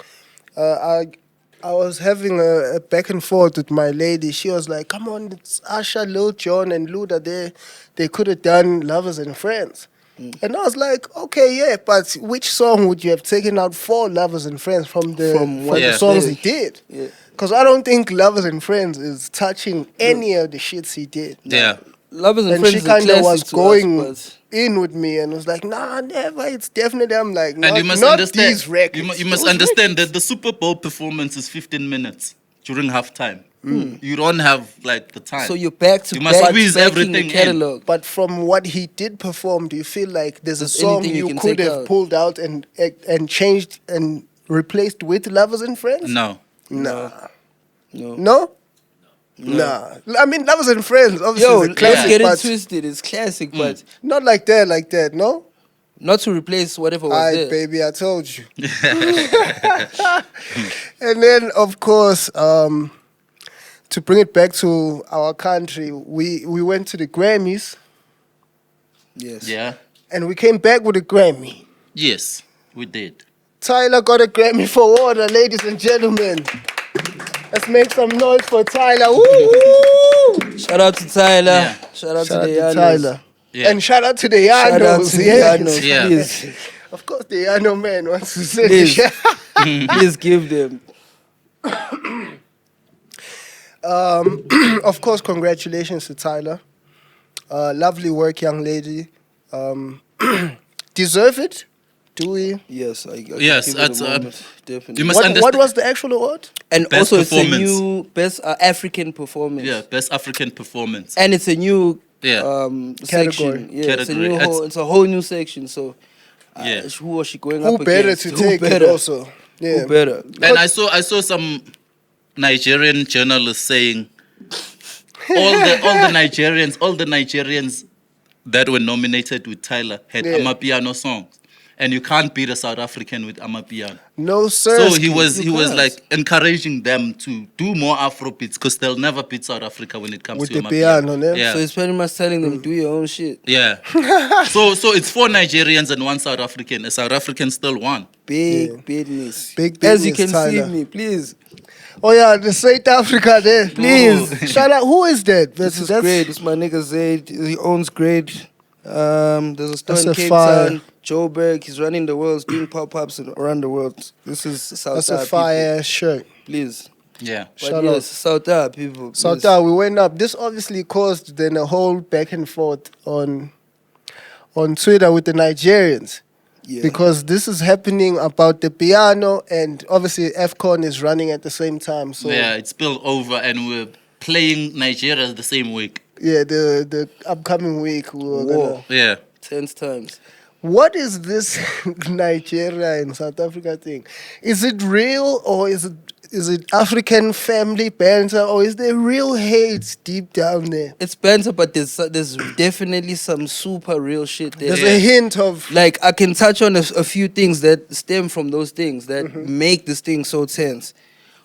I was having a back and forth with my lady. She was like, "Come on, it's Usher, Lil Jon, and Luda. They could have done Lovers and Friends." And I was like, okay, yeah, but which song would you have taken out for Lovers and Friends from what the he songs did. he did? Yeah. Because I don't think Lovers and Friends is touching any of the shits he did. Yeah. Lovers and And Friends she is a kind of classic was to going us, in with me and was like, nah, never. It's definitely. I'm like, And you must not understand. these records. You must Those understand records. that the Super Bowl performance is 15 minutes during halftime. You don't have like the time. so you're back to You must back squeeze backing everything the in. catalog. But from what he did perform, do you feel like there's a There's song anything you you can could take have out? pulled out and changed and replaced with Lovers and Friends? No. Nah. No. No? Nah. I mean, Lovers and Friends, obviously, Yo, is a let's classic, get it but twisted. It's classic, but not like that, no? not to replace whatever was Alright, there. baby, I told you. And then, of course, to bring it back to our country, we went to the Grammys Yes. Yeah. and we came back with a Grammy. Yes, we did. Tyler got a Grammy for Water, ladies and gentlemen. Let's make some noise for Tyler. Woo! Shout out to Tyler. Yeah. Shout out Shout to out the to Yanos. Tyler. Yeah. And shout out to the Shout out Yanos. to the Yeah. Yanos, Yeah. please. Of course, the Yano man wants to say Please. this. Please give them. Of course, congratulations to Tyler. Lovely work, young lady. Deserve it? Do we? Yes, I Yes, give it that's, a moment, definitely. you must What understand. was the actual award? And Best also, it's a performance. new best African performance. Yeah, best African performance. And it's a new Yeah. section. Category. Yeah, it's a Category. new whole. It's a whole new section. So, Yeah. who was she going Who up better against? to Who take it better? also? Yeah. Who better? And I saw some Nigerian journalists saying all the Nigerians that were nominated with Tyler had Yeah. Amapiano songs. And you can't beat a South African with Amapiano. No, sir. So he was can't. like encouraging them to do more Afro beats because they'll never beat South Africa when it comes With to the Amapiano. piano, ne? Yeah. So it's pretty much telling them do your own shit. Yeah. so it's 4 Nigerians and 1 South African. A South African still won. Big business. Big As you business, can Tyler. see me, please. Oh yeah, the South Africa there. Please. Shout out. Who is that? This is great. It's my nigga Zaid. He owns great. There's a store That's in a Cape fire. Town. Joburg. He's running the world. He's doing pop-ups around the world. This is South That's a people. fire ass shirt. Please. Yeah. But Shout yes, out. South people. So please. we went up. This obviously caused then a whole back and forth on Twitter with the Nigerians. Yeah. Because this is happening about the piano and obviously AFCON is running at the same time. So Yeah, it spilled over and we're playing Nigeria the same week. yeah, the upcoming week we were War. gonna. Yeah. 10 times. What is this Nigeria and South Africa thing? Is it real or is it African family banter or is there real hate deep down there? It's banter, but there's definitely some super real shit there. There's a hint of Like, I can touch on a few things that stem from those things that make this thing so tense.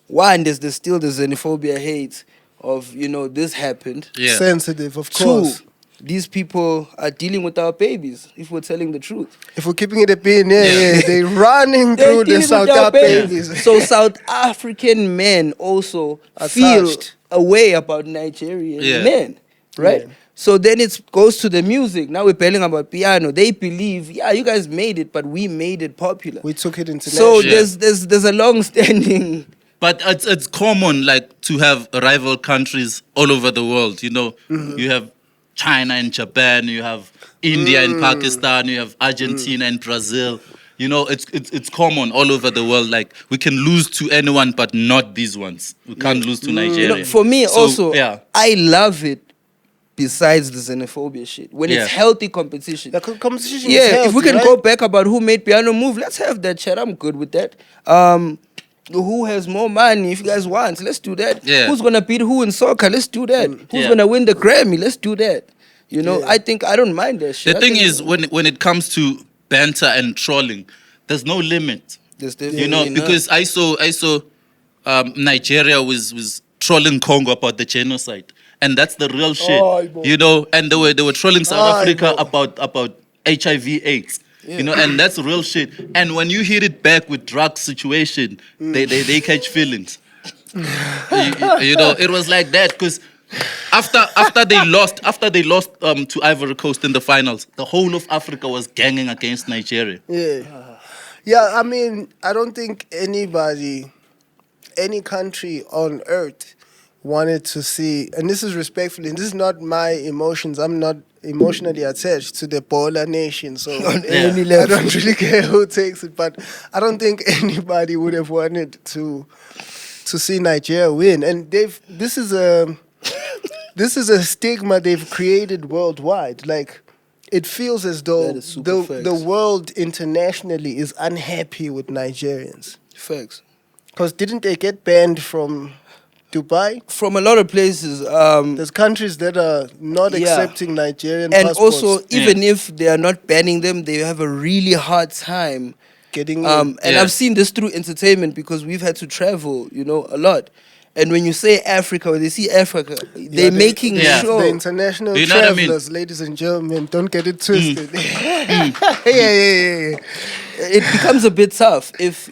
One, there's still the xenophobia hate of, this happened. Yeah. sensitive, of Two, course. these people are dealing with our babies, if we're telling the truth. If we're keeping it a pin, yeah, they're running They're through the dealing with South our African babies. So South African men also Are feel touched. a way about Nigerian Yeah. men, right? Yeah. So then it goes to the music. Now we're belling about piano. They believe, yeah, you guys made it, but we made it popular. We took it So international. Yeah. there's a long-standing. But it's common like to have rival countries all over the world, You have China and Japan, you have India and Pakistan, you have Argentina and Brazil. It's common all over the world. Like we can lose to anyone, but not these ones. We can't lose to Nigeria. For me, So, also, yeah. I love it. Besides the xenophobia shit, when Yeah. it's healthy competition. The competition is Yeah, healthy, if we can right? go back about who made piano move, let's have that chat. I'm good with that. Who has more money? If you guys want, let's do that. Yeah. Who's gonna beat who in soccer? Let's do that. Who's Yeah. gonna win the Grammy? Let's do that. Yeah. I don't mind that shit. The I thing think is, when it comes to banter and trolling, there's no limit. there's definitely not. Because I saw Nigeria was trolling Congo about the genocide, and that's the real shit. Aibo. And they were trolling South Africa Aibo. about HIV/AIDS. And that's real shit. And when you hit it back with drug situation, they catch feelings. It was like that because after they lost to Ivory Coast in the finals, the whole of Africa was ganging against Nigeria. Yeah. Yeah, I mean, I don't think any country on earth wanted to see, and this is respectfully, and this is not my emotions. I'm not emotionally attached to the Bola nation, so any I level. don't really care who takes it. But I don't think anybody would have wanted to see Nigeria win, and this is a stigma they've created worldwide. Like, it feels as though That is super the facts. world internationally is unhappy with Nigerians. Facts. Because didn't they get banned from Dubai? From a lot of places. There's countries that are not Yeah. accepting Nigerian And passports. also, even if they are not banning them, they have a really hard time. Getting And Yeah. I've seen this through entertainment because we've had to travel, a lot. And when you say Africa, when they see Africa, they're making Yeah. sure. the international You know what I mean? travelers, ladies and gentlemen, don't get it twisted. yeah. It becomes a bit tough if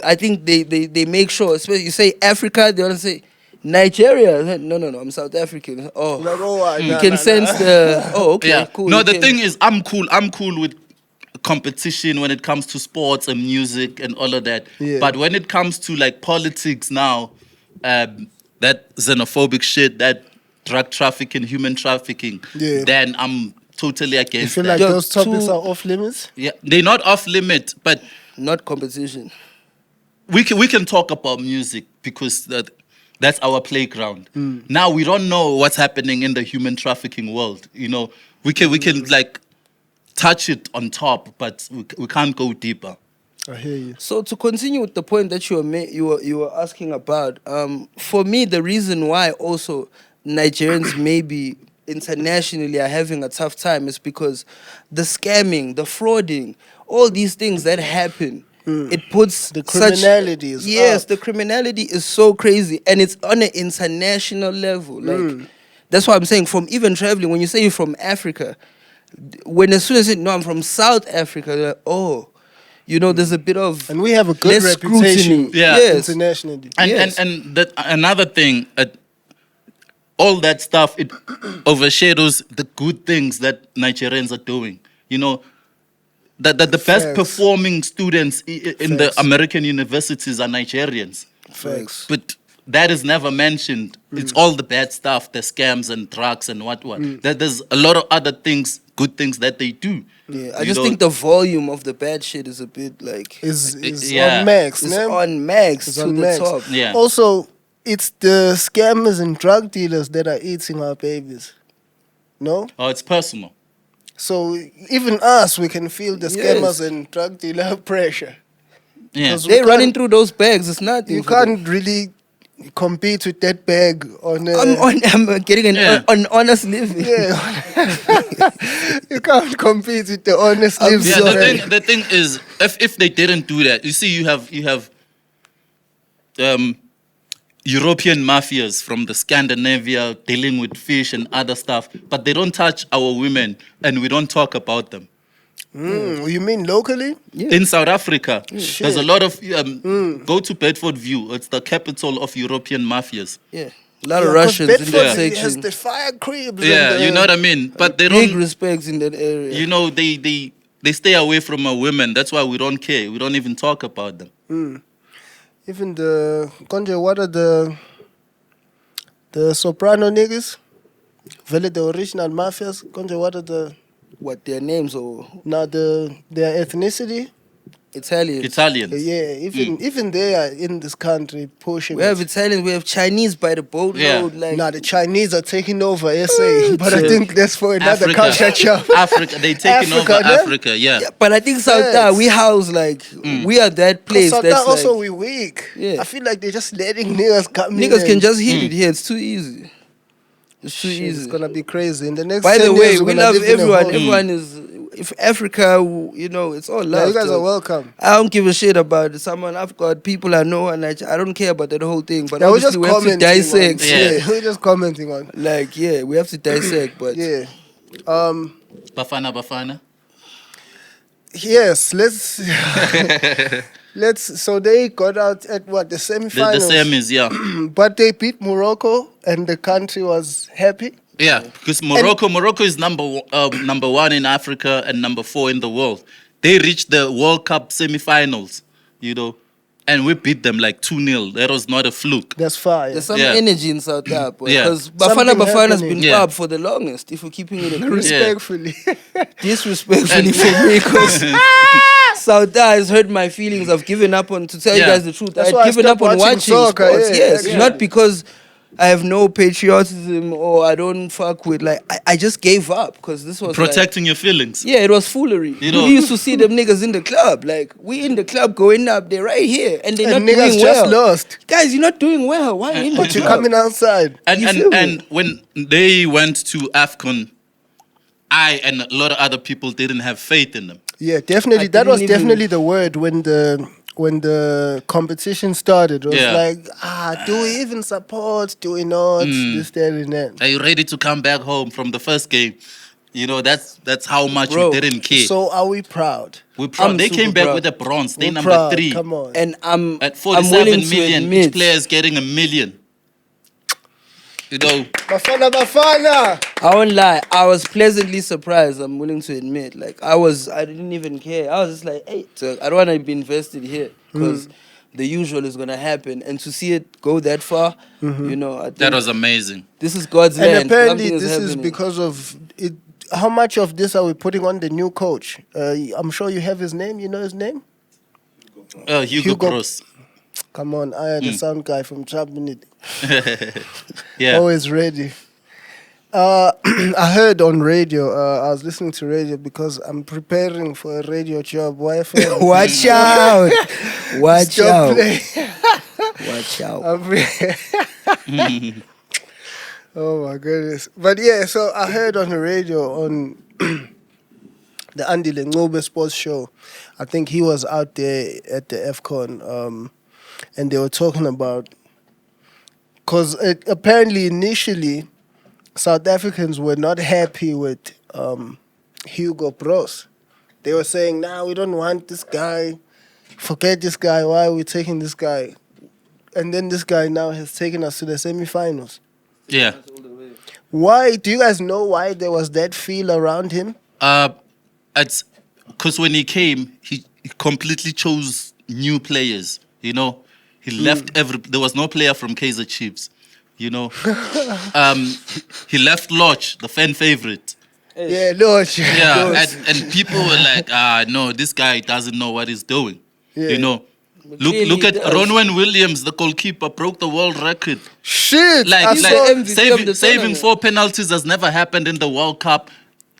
I think they make sure, especially you say Africa, they want to say Nigeria. No, I'm South African. Oh, Like, oh, you can sense the. Oh, okay, Yeah. cool. No, you the can- thing is, I'm cool with competition when it comes to sports and music and all of that. Yeah. But when it comes to like politics now, that xenophobic shit, that drug trafficking, human trafficking, Yeah. then I'm totally You against feel that. like Yo, those topics two- are off limits? Yeah, they're not off limit, but Not competition. we can talk about music because that's our playground. Now we don't know what's happening in the human trafficking world. We can like touch it on top, but we can't go deeper. I hear you. So to continue with the point that you were asking about, for me the reason why also Nigerians maybe internationally are having a tough time is because the scamming, the frauding, all these things that happen, it puts The such- criminality is yes, up. the criminality is so crazy, and it's on an international level. Like that's why I'm saying from even traveling. When you say you're from Africa, when as soon as you say no, I'm from South Africa, they're like, oh. There's a bit of And we have a good less reputation scrutiny. Yeah. Yes. internationally. And Yes. and that another thing, all that stuff it overshadows the good things that Nigerians are doing. That the best Facts. performing students in the Facts. American universities are Nigerians. Facts. But that is never mentioned. It's all the bad stuff, the scams and drugs and what. There's a lot of other things, good things that they do. Yeah, I just think the volume of the bad shit is a bit like Is Yeah. on max, it's ne? on max It's to on the max. top. Yeah. Also, it's the scammers and drug dealers that are eating our babies. No? Oh, it's personal. So even us, we can feel the Yes. scammers and drug dealer pressure. Yeah. 'Cause They we running can't- through those bags. It's nothing. You for them. can't really compete with that bag on a... I'm getting an honest living. Yeah. You can't compete with the honest lives. Yeah, already. the thing is, if they didn't do that, you see, you have European mafias from the Scandinavia dealing with fish and other stuff, but they don't touch our women, and we don't talk about them. You mean locally? Yeah. In South Africa, there's Shit. a lot of go to Bedford View. It's the capital of European mafias. Yeah. A lot of Yeah, 'cause Russians in Bedford that has section. the fire cribs. Yeah, and you know what I mean. But they Big don't. respect in that area. They stay away from our women. That's why we don't care. We don't even talk about them. Even the Konje, what are the soprano niggas? Vele the original mafias. Konje, what are What their names or their ethnicity? Italians. Italians. Yeah, even they are in this country pushing. We have it. Italians. We have Chinese by the boatload. Yeah. Like Now the Chinese are taking over SA, but I Yeah. think that's for another culture chop. Africa, they taking over Africa, ne? Africa. Yeah. Yeah, but I think South Yes. we house like we are that place South that's also like we weak. Yeah. I feel like they're just letting niggas come in. niggas can and- just hit it here. It's too easy. It's too Shit, easy. It's gonna be crazy in the next. By the 10 way, years, we're we gonna love live in a everyone. hole. Everyone is. If Africa, it's all love. Yeah, you guys though. are welcome. I don't give a shit about someone I've got, people I know, and I don't care about that whole thing. But Yeah, we're just obviously we have to commenting dissect. on. Yeah. Yeah, we're just commenting on. Like, yeah, we have to dissect. But Yeah. Bafana. Yes. Let's. Let's. So they got out at what the The semifinals. same is, yeah. But they beat Morocco and the country was happy. Yeah, because Morocco is number one in Africa and number 4 in the world. They reached the World Cup semifinals, and we beat them like 2-0. That was not a fluke. That's fire. There's some energy in South Africa, boy. Yeah. Because Something Bafana's been happening. pub for the longest, if we're keeping it a green. Respectfully. Disrespectfully for me, because South Africa has hurt my feelings of giving up on, to tell you Yeah. guys the truth, That's I'd why I given up stopped on watching watching soccer, sports, yeah, yes. yeah. Not because I have no patriotism or I don't fuck with, like, I just gave up, because this was Protecting your feelings. yeah, it was foolery. You know- We used to see them niggas in the club. Like, we in the club going up, they're right here. And they're And not niggas doing just well. lost. Guys, you're not doing well. Why are you in the But you're club? coming outside. And You feel and, me? and when they went to AFCON, I and a lot of other people didn't have faith in them. Yeah, definitely. I That was didn't even- definitely the word when the competition started. It was Yeah. like, do we even support? Do we not? This, that, and that. Are you ready to come back home from the first game? That's how much Bro, we didn't care. So are we proud? We're proud. I'm They super came back proud. with a bronze. They We're number proud. 3. Come on. And I'm At willing 47 to million, admit, each player is getting $1 million. Bafana. I won't lie, I was pleasantly surprised, I'm willing to admit. Like, I didn't even care. I was just like, hey, so I don't want to be invested here, because the usual is going to happen. And to see it go that far, I think That was amazing. this is God's And land. apparently Something this is happening. because of it. How much of this are we putting on the new coach? I'm sure you have his name. You know his name? Hugo Bros. Come on, I am the sound guy from Choppin It. Yeah. Always ready. I heard on radio, I was listening to radio because I'm preparing for a radio job. Wi-Fi. Watch out. Watch Stop out. playing. Watch out. Oh my goodness. But yeah, so I heard on the radio on the Andy Lengobe sports show. I think he was out there at the AFCON, and they were talking about, because apparently initially South Africans were not happy with Hugo Bros. They were saying, nah, we don't want this guy. Forget this guy. Why are we taking this guy? And then this guy now has taken us to the semifinals. Yeah. Why? Do you guys know why there was that feel around him? It's because when he came, he completely chose new players. He left there was no player from Kaizer Chiefs. He left Lodge, the fan favorite. Yeah, Lord. Yeah, and people were like, no, this guy doesn't know what he's doing. Yeah. Clearly Look at he does. Ronwen Williams, the goalkeeper, broke the world record. Shit. Like, I He's saw- the MVP of the saving tournament. 4 penalties has never happened in the World Cup,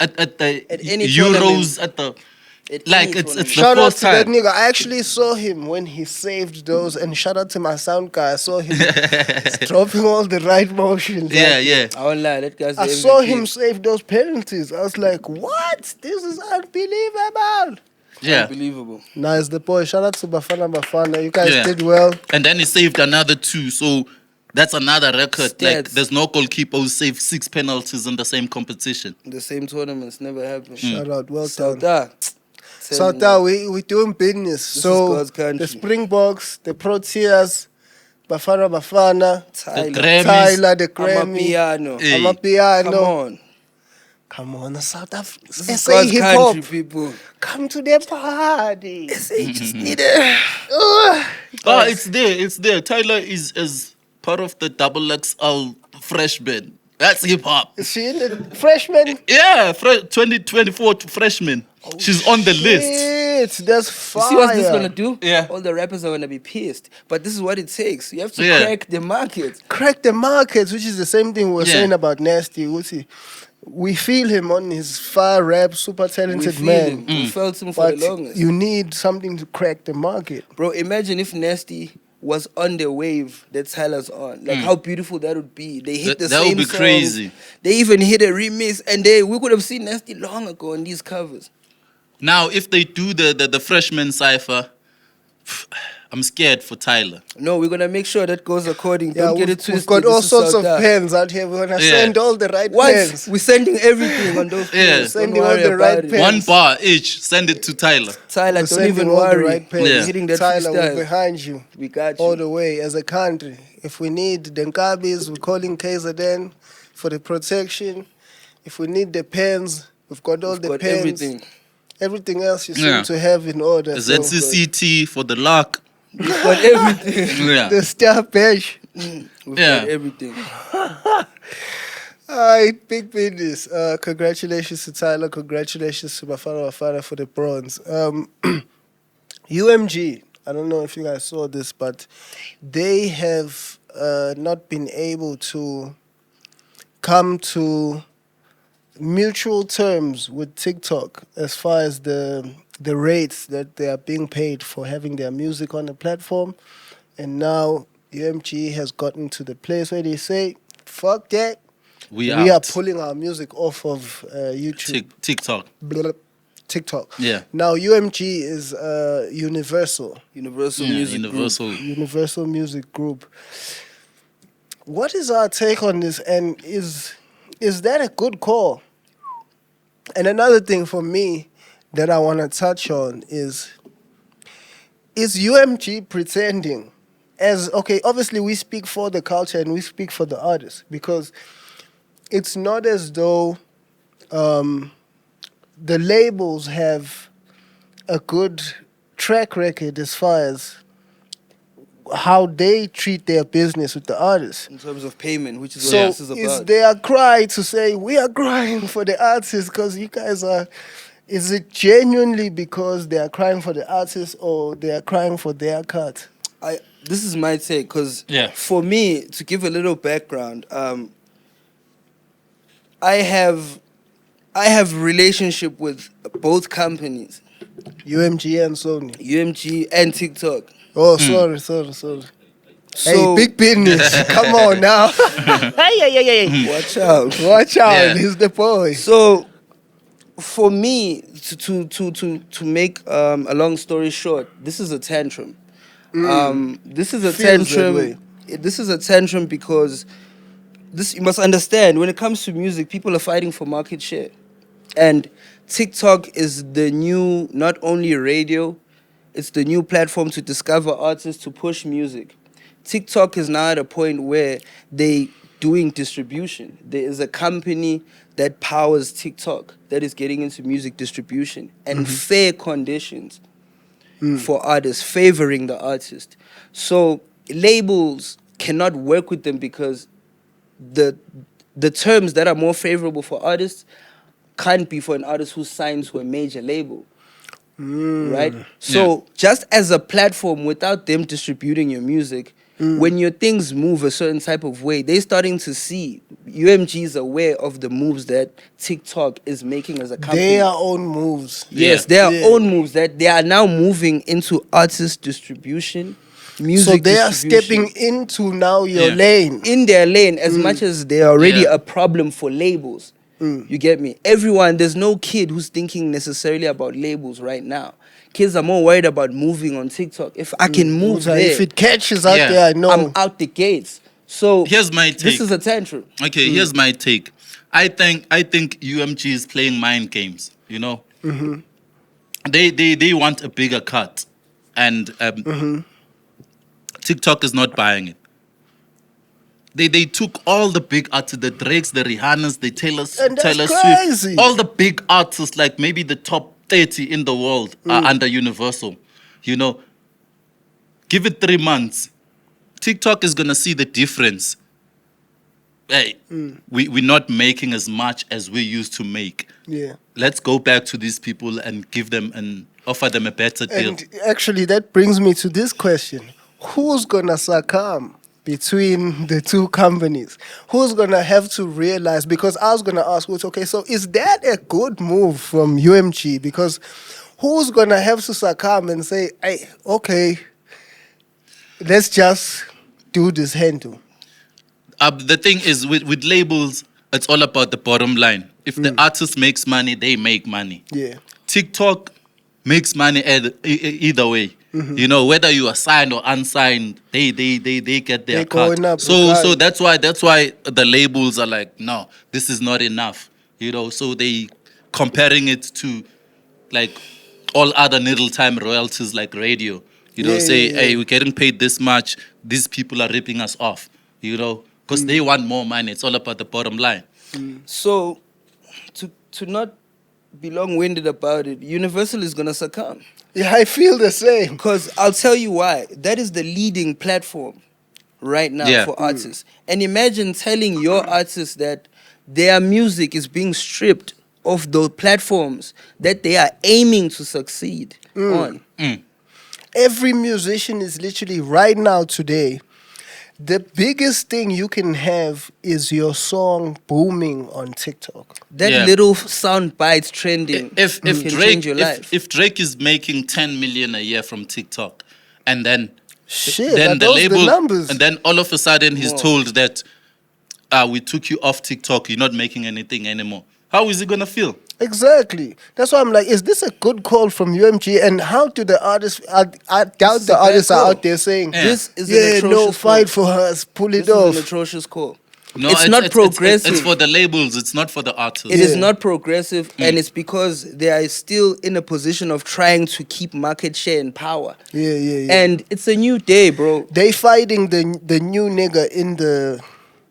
at the At any Euros, tournament. at the At like any it's tournament. the Shout out fourth to that time. nigga. I actually saw him when he saved those, and shout out to my sound guy. I saw him dropping all the right motions. Yeah, yeah. I won't lie, that guy's the I saw MVP. him save those penalties. I was like, what? This is unbelievable. Yeah. Unbelievable. Nice, the boy. Shout out to Bafana. You guys Yeah. did well. And then he saved another 2, so that's another record. Like, Stats. there's no goalkeeper who saved 6 penalties in the same competition. The same tournaments never happened. Shout out. Well South done. Africa. South we doing business. is So God's country. the Springboks, the Proteas, Bafana, Tyler. Grammys. Tyler, the Grammy, Amapiano. Hey. Amapiano. Come on. Come on, South Africa. This is SA God's hip country, hop. people. Come to the party. They just need it. It's there. Tyler is part of the XXL freshman. That's hip hop. Is she in the freshman? Yeah, 2024 freshman. She's on the list. Shit, that's You fire. see what this is gonna do? Yeah. All the rappers are gonna be pissed. But this is what it takes. You have to Yeah. crack the market. Crack the markets, which is the same thing we were Yeah. saying about Nasty. We feel him on his fire rap, super We talented feel man. him. We felt him for But the longest. you need something to crack the market. Bro, imagine if Nasty was on the wave that Tyler's on. Like how beautiful that would be. They hit the That same would be songs. crazy. They even hit a remix, and we could have seen Nasty long ago on these covers. Now, if they do the freshman cipher, I'm scared for Tyler. No, we're gonna make sure that goes according. Yeah, Don't get it we've twisted. got all This is sorts of South Africa. pens out here. We're gonna Yeah. send all the right What? pens. We're sending everything on those Yeah. pens. Don't Sending all worry the right about it. pens. One bar each. Send it to Tyler. Tyler, We're don't sending even all the worry. right pens. Yeah. We're hitting that Tyler, we're freestyle. behind you. We got All you. the way as a country. If we need the Nkabis, we're calling KZN for the protection. If we need the pens, we've got all We've the got pens. everything. Everything else you Yeah. seem to have in order. So ZCCT for the lock. We've got everything. Yeah. the star badge. We've Yeah. got everything. All right, big business. Congratulations to Tyler. Congratulations to Bafana for the bronze. UMG, I don't know if you guys saw this, but they have not been able to come to mutual terms with TikTok as far as the rates that they are being paid for having their music on the platform. And now UMG has gotten to the place where they say, fuck that. We are out. pulling our music off of YouTube. TikTok. Blah, TikTok. Yeah. Now UMG is Universal Universal Yeah, Music Universal. Universal Music Group. What is our take on this? And is that a good call? And another thing for me that I want to touch on is UMG pretending as, okay, obviously we speak for the culture and we speak for the artists, because it's not as though the labels have a good track record as far as how they treat their business with the artists. in terms of payment, which is what So this is is about. their cry to say, we are crying for the artists because you guys are, is it genuinely because they are crying for the artists or they are crying for their cut? This is my take, because Yeah. for me, to give a little background, I have relationship with both companies, UMG and Sony. UMG and TikTok. Oh, sorry. So Hey, big business. Come on now. Hey. watch out. Watch out. Yeah. He's the boy. So for me, to make a long story short, this is a tantrum. This is a Feels that tantrum. way. This is a tantrum because you must understand, when it comes to music, people are fighting for market share. And TikTok is the new, not only radio, it's the new platform to discover artists, to push music. TikTok is now at a point where they doing distribution. There is a company that powers TikTok that is getting into music distribution and fair conditions for artists, favoring the artist. So labels cannot work with them because the terms that are more favorable for artists can't be for an artist who's signed to a major label. Right? So just as a platform, without them distributing your music, when your things move a certain type of way, they're starting to see, UMG is aware of the moves that TikTok is making as a company. Their own moves. Yes, Yeah. their own moves that they are now moving into artist distribution, music So they are distribution. stepping into now your Yeah. lane. In their lane, as much as they are already Yeah. a problem for labels. You get me? Everyone, there's no kid who's thinking necessarily about labels right now. Kids are more worried about moving on TikTok. If I can move So there, if it catches out Yeah. there, I know. I'm out the gates. So Here's my take. this is a tantrum. Okay, here's my take. I think UMG is playing mind games. You know, they want a bigger cut, and TikTok is not buying it. They took all the big artists, the Drakes, the Rihannas, the Taylor And that's Swift, crazy. all the big artists, like maybe the top 30 in the world are under Universal. You know, give it 3 months. TikTok is gonna see the difference. Hey, we're not making as much as we used to make. Yeah. Let's go back to these people and give them and offer them a better deal. And actually, that brings me to this question. Who's going to succumb between the two companies? Who's going to have to realize? Because I was going to ask, okay, so is that a good move from UMG? Because who's going to have to succumb and say, hey, okay, let's just do this handle? The thing is, with labels, it's all about the bottom line. If the artist makes money, they make money. Yeah. TikTok makes money either way. You know, whether you are signed or unsigned, they get their They cut. going up So regardless. that's why the labels are like, no, this is not enough. You know, so they comparing it to like all other needle time royalties like radio. You know, Yeah, say, yeah, hey, yeah. we're getting paid this much. These people are ripping us off. You know, because they want more money. It's all about the bottom line. So, to not be long-winded about it, Universal is gonna succumb. Yeah, I feel the same. Because I'll tell you why. That is the leading platform right now Yeah. for artists. And imagine telling your artists that their music is being stripped of those platforms that they are aiming to succeed on. Every musician is literally right now today. The biggest thing you can have is your song booming on TikTok. That Yeah. little sound bites trending If can Drake change your life. if Drake is making 10 million a year from TikTok, and then Shit, then are those the numbers? and then all of a sudden he's More. told that we took you off TikTok, you're not making anything anymore. How is he gonna feel? Exactly. That's why I'm like, is this a good call from UMG? And how do the artists? I doubt is the a bad artists are call. out there saying, Yeah. This is an "Yeah, no, atrocious fight call. for us, pull This it is an off." atrocious call. No, it's not progressive. It's for the labels. It's not for the artists. It is Yeah. not progressive, and it's because they are still in a position of trying to keep market share and power. Yeah, yeah, yeah. And it's a new day, bro. They fighting the new nigga in the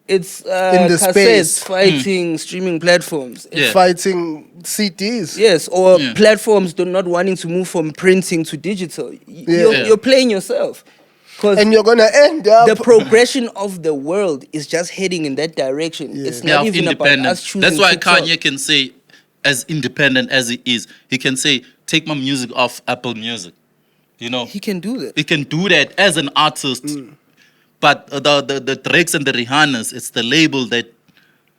It's In the cassettes space. fighting streaming platforms. Yeah. fighting CDs. Yes, or Yeah. platforms do not wanting to move from printing to digital. Yeah. You're playing yourself. Because And you're gonna end up the progression of the world is just heading in that direction. Yeah. It's Yeah, not of even about us independence. choosing That's why TikTok. Kanye can say, as independent as he is, he can say, take my music off Apple Music. You know, He can do that. he can do that as an artist. But the Drakes and the Rihannas, it's the label that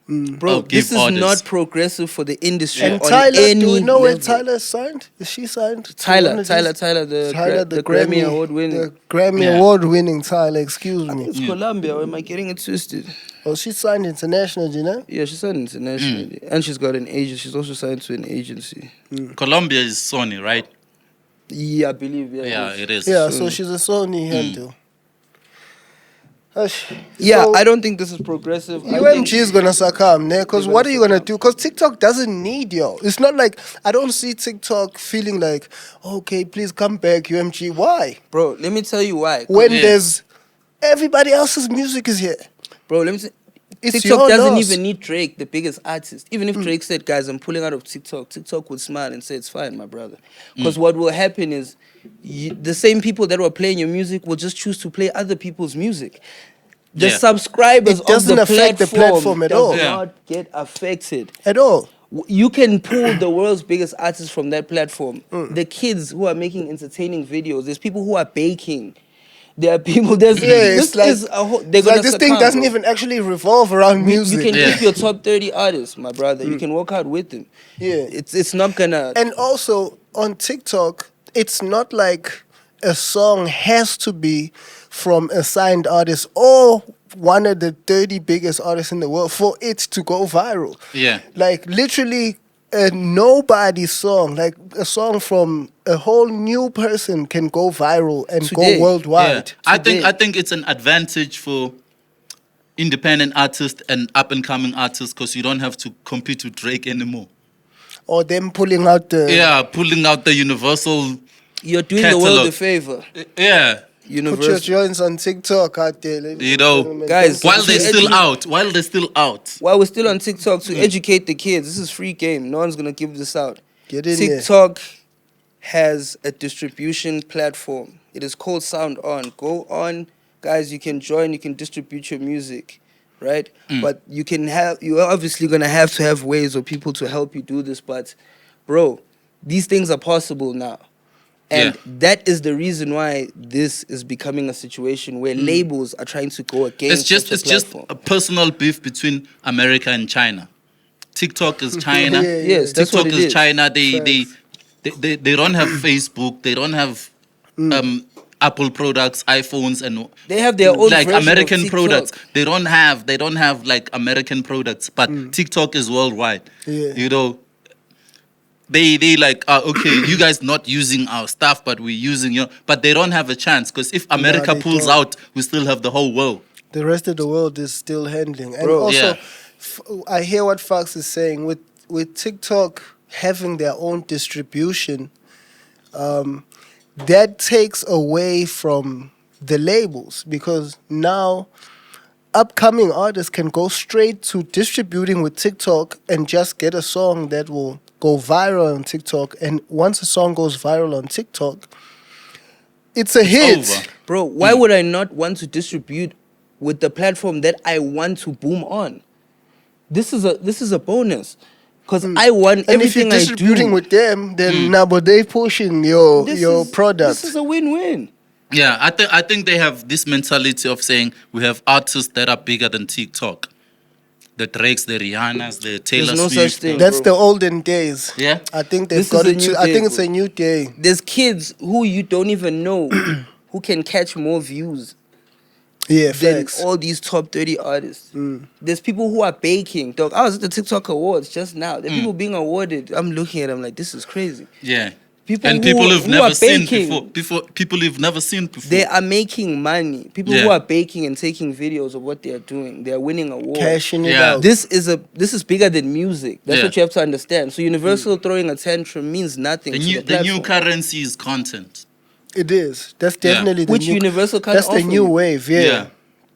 Bro, give this is orders. not progressive for the industry. And on Tyler, any do we know where level. Tyler signed? Is she signed? to one Tyler, of these- the Grammy Award winning. The Grammy Yeah. Award winning Tyler, excuse me. It's Colombia, or am I getting it twisted? Oh, she signed international, you know? Yeah, she's signed internationally. And she's got an agent. She's also signed to an agency. Colombia is Sony, right? Yeah, I believe. Yeah, Yeah, it is. it is. Yeah, so she's a Sony handle. Yeah, So I don't think this is progressive. I UMG think- is gonna succumb, ne? Because They're what gonna are you gonna succumb. do? Because TikTok doesn't need you. It's not like I don't see TikTok feeling like, okay, please come back, UMG. Why? Bro, let me tell you why. When Yeah. there's everybody else's music is here. Bro, let me say, It's TikTok your doesn't loss. even need Drake, the biggest artist. Even if Drake said, guys, I'm pulling out of TikTok, TikTok would smile and say, it's fine, my brother. Because what will happen is the same people that were playing your music will just choose to play other people's music. The Yeah. subscribers It doesn't of the affect the platform at does all. Yeah. not get affected. At all. You can pull the world's biggest artists from that platform. The kids who are making entertaining videos. There's people who are baking. There are people. There's Yeah, this it's like, is a whole, they're it's gonna like this thing succumb, doesn't bro. even actually revolve around music. You can Yeah. pick your top 30 artists, my brother. You can work out with them. Yeah. It's not gonna. And also on TikTok, it's not like a song has to be from a signed artist or one of the 30 biggest artists in the world for it to go viral. Yeah. Like literally a nobody song, like a song from a whole new person can go viral and Today. go worldwide. I Today. think it's an advantage for independent artists and up and coming artists because you don't have to compete with Drake anymore. Or them pulling out the Yeah, pulling out the universal. You're doing the world Catalog. a favor. Yeah, put your Universal. joints on TikTok out there. ladies You and know, gentlemen. guys, Don't while they're to still edu- out. While they're still out. While we're still on TikTok, to educate the kids, this is free game. No one's gonna give this out. Get in there. TikTok has a distribution platform. It is called Sound On. Go on, guys. You can join. You can distribute your music, right? But you're obviously gonna have to have ways of people to help you do this. But, bro, these things are possible now. And Yeah. that is the reason why this is becoming a situation where labels are trying to go against It's such a just platform. a personal beef between America and China. TikTok is China. Yeah, yeah. Yes, that's TikTok what it is is. China. They don't have Facebook. They don't have Apple products, iPhones, and They have their own like version of American TikTok. products. They don't have like American products, but TikTok is worldwide. Yeah. You know, they like okay, you guys not using our stuff, but we're using your. But they don't have a chance because if America they pulls don't. out, we still have the whole world. The rest of the world is still handling. And Bro. also, Yeah. I hear what Fox is saying with TikTok having their own distribution. That takes away from the labels because now upcoming artists can go straight to distributing with TikTok and just get a song that will go viral on TikTok. And once a song goes viral on TikTok, it's a hit. over. Bro, why would I not want to distribute with the platform that I want to boom on? This is a bonus. Because I want And if you're everything I distributing do. with them, then now but they pushing your product. This is a win-win. Yeah, I think they have this mentality of saying we have artists that are bigger than TikTok. The Drakes, the Rihannas, the Taylor There's no Swift. such thing. That's bro. the olden days. Yeah? I think they've This got is it. a new I think day, it's bro. a new day. There's kids who you don't even know who can catch more views Yeah, than facts. all these top 30 artists. There's people who are baking. Dog, I was at the TikTok Awards just now. There are people being awarded. I'm looking at them like, this is crazy. Yeah. People and who- people who've who never are seen baking. before. People who've never seen before. They are making money. People who Yeah. are baking and taking videos of what they are doing. They are winning awards. Cashing it Yeah. out. This is bigger than music. That's Yeah. what you have to understand. So Universal throwing a tantrum means nothing. the to new the the new platform. currency is content. It is. That's definitely the Which new. Universal can't That's the offer new you. wave. Yeah, Yeah.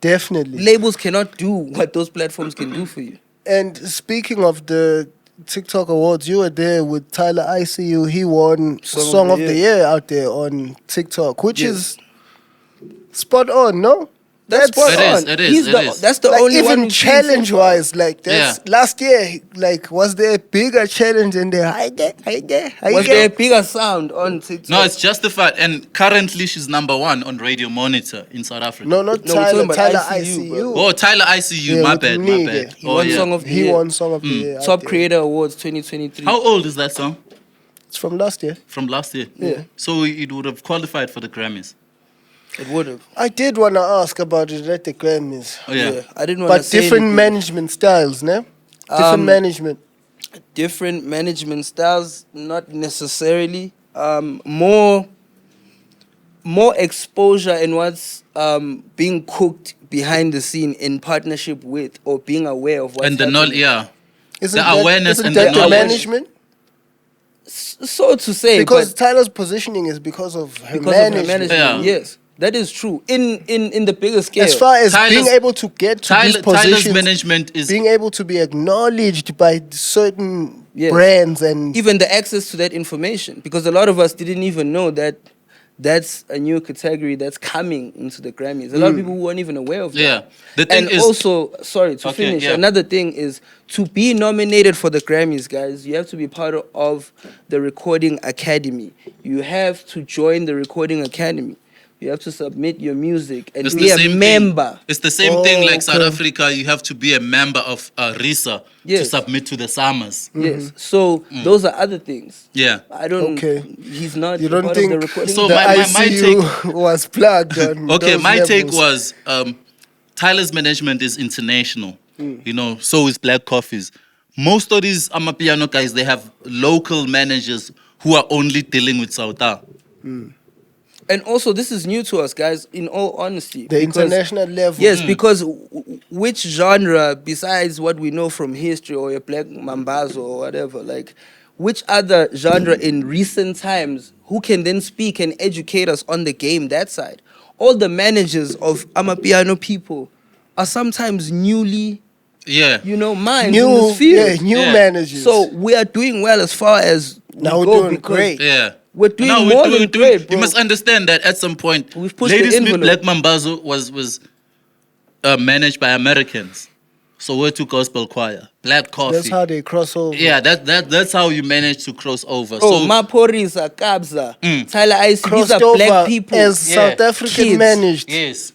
definitely. Labels cannot do what those platforms can do for you. And speaking of the TikTok awards, you were there with Tyler ICU. He won Song of the Year out there on TikTok, which Yes. is spot on. No, That's spot It is, on. it is, He's it the, is. That's the like only one even we've seen so far. challenge wise, like that's Yeah. last year. Like, was there a bigger challenge in there? I get. Was there a bigger sound on TikTok? No, it's justified. And currently she's number 1 on Radio Monitor in South Africa. No, not No, we're Tyler. talking about Tyler ICU, ICU. Oh, Tyler ICU. Yeah, my with bad, my Nige. bad. He Oh, won yeah. Song of the He Year. won Song of the Year. out Top there. Creator Awards 2023. How old is that song? It's from last year. From last year. Yeah. So it would have qualified for the Grammys. It would have. I did want to ask about it at the Grammys. Oh yeah. I didn't want to But say different anything. management styles, ne? Different management. Different management styles, not necessarily. More exposure in what's being cooked behind the scene in partnership with or being aware of what's And the happening. knowledge, yeah. Isn't awareness isn't and the that knowledge. management? So to say, Because but Tyler's positioning is because of her because management. of her management, Yeah. yes, that is true. In the bigger scale, As far as Tyler's- being able to get to these Tyler's positions, management is being able to be acknowledged by certain Yes. brands and even the access to that information, because a lot of us didn't even know that that's a new category that's coming into the Grammys. A lot of people weren't even aware of that. Yeah. The thing And is- also, sorry, to Okay, finish, yeah. another thing is to be nominated for the Grammys, guys, you have to be part of the Recording Academy. You have to join the Recording Academy. You have to submit your music and It's be the a same member. Thing. It's the same thing like South okay. Africa. You have to be a member of RISA to Yes. submit to the SAMAs. Yes. So those are other things. Yeah. I don't. Okay. He's not. you don't part of the think recording. So the my ICU was plugged on Okay, those my take levels? was Tyler's management is international. You know, so is Black Coffee's. Most of these Amapiano guys, they have local managers who are only dealing with Sauta. And also, this is new to us, guys. In all honesty, The because- international level. Yes, because which genre besides what we know from history or a Black Mambazo or whatever, like which other genre in recent times who can then speak and educate us on the game that side? All the managers of Amapiano people are sometimes newly, Yeah. minds in New, this field. yeah, new Yeah. managers. So we are doing well as far as now we we're go doing because great. Yeah. We're doing No, more than great, bro. You must understand that at some point, We've pushed the Lady Smith envelope. Black Mambazo was managed by Americans. So we're to gospel choir, Black Coffee. That's how they cross over. Yeah, that's how you manage to cross over. Bro, so Maporisa, Kabza, Tyler Ice, these Crossed are over black people. as Yeah. South African Kids. managed. yes.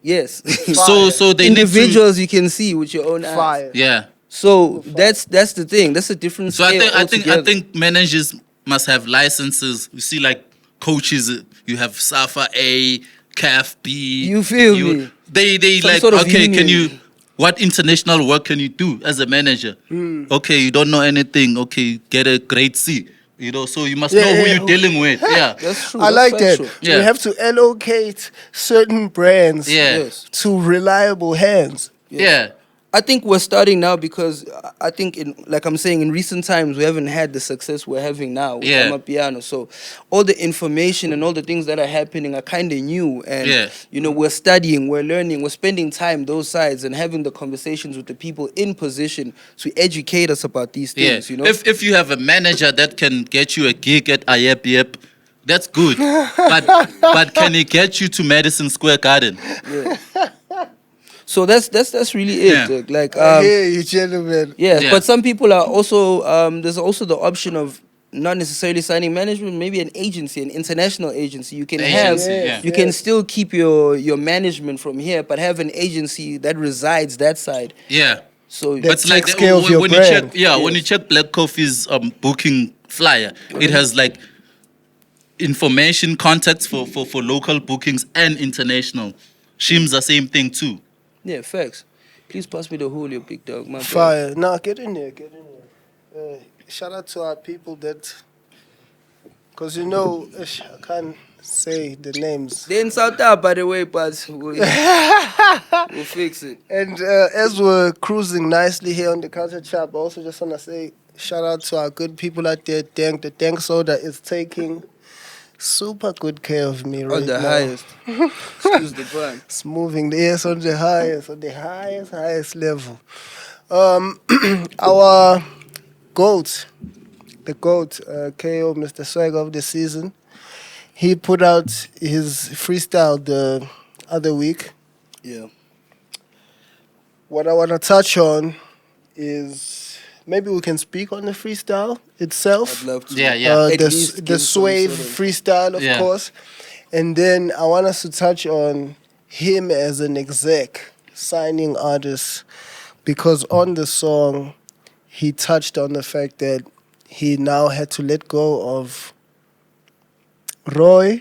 Yes. So they need to, Individuals you can see with your own eyes. Fire. yeah. So that's the thing. That's a different So scale I think altogether. managers must have licenses. You see, like coaches, you have Safa A, CAF B. You feel me? They Some like sort of okay. union. Can you what international work can you do as a manager? Okay, you don't know anything. Okay, get a grade C. You know, so you must know who you're dealing with. Yeah, That's true. I That's like that. factual. We yeah, have to allocate certain brands yeah, Yes. to reliable hands. Yes. yeah, I think we're starting now because I think, like I'm saying, in recent times we haven't had the success we're having now with Yeah. Amapiano. So all the information and all the things that are happening are kind of new, and Yeah. we're studying, we're learning, we're spending time those sides and having the conversations with the people in position to educate us about these yeah. things. If you have a manager that can get you a gig at Yep, that's good. But can he get you to Madison Square Garden? Yeah. So that's really it. Yeah. Like I hear you, gentlemen. yeah, Yeah. but some people are also there's also the option of not necessarily signing management, maybe an agency, an international agency. You can have Agency, yeah. you can still keep your management from here, but have an agency that resides that side. Yeah. So That It's like takes care of your when you check, brand. when you Yes. check Black Coffee's booking flyer, it has like information contacts for local bookings and international. Shims the same thing too. yeah, facts. Please pass me the Julio, big dog. My bad. Fire. Now get in there, get in there. Shout out to our people that, because I can't say the names. They in South Africa, by the way, but we'll fix it. And as we're cruising nicely here on the Culture Chap, I also just want to say shout out to our good people out there. The Dank Soda is taking super good care of me right On the now. highest. Excuse the pun. It's moving the ass on the highest level. Our GOAT, the GOAT, KO, Mr. Swag of the season, he put out his freestyle the other week. Yeah. What I want to touch on is maybe we can speak on the freestyle itself. I'd love to. Yeah, yeah. At The least the give some Swave sort of- freestyle, of Yeah. course. And then I want us to touch on him as an exec, signing artist, because on the song, he touched on the fact that he now had to let go of Roy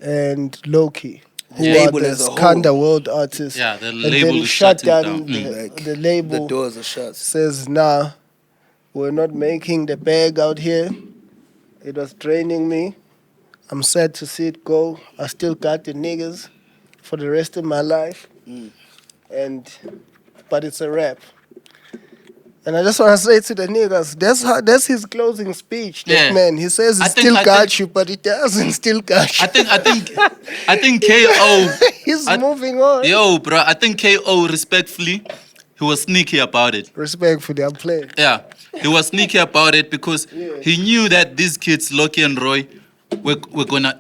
and Loki, who Yeah. are Label the as a whole. Skanda world artists. Yeah, the and label then is shut shutting down down. Like, the label. The doors are shut. Says, nah, we're not making the bag out here. It was draining me. I'm sad to see it go. I still got the niggas for the rest of my life. But it's a wrap. And I just want to say to the niggas, that's his closing speech. That Yeah. man, he says he I still think- got you, but he doesn't still got you. I think KO. He's I- moving on. Yo, bro, I think KO respectfully, he was sneaky about it. Respectfully, I'm playing. Yeah, he was sneaky about it because he knew that these kids, Loki and Roy,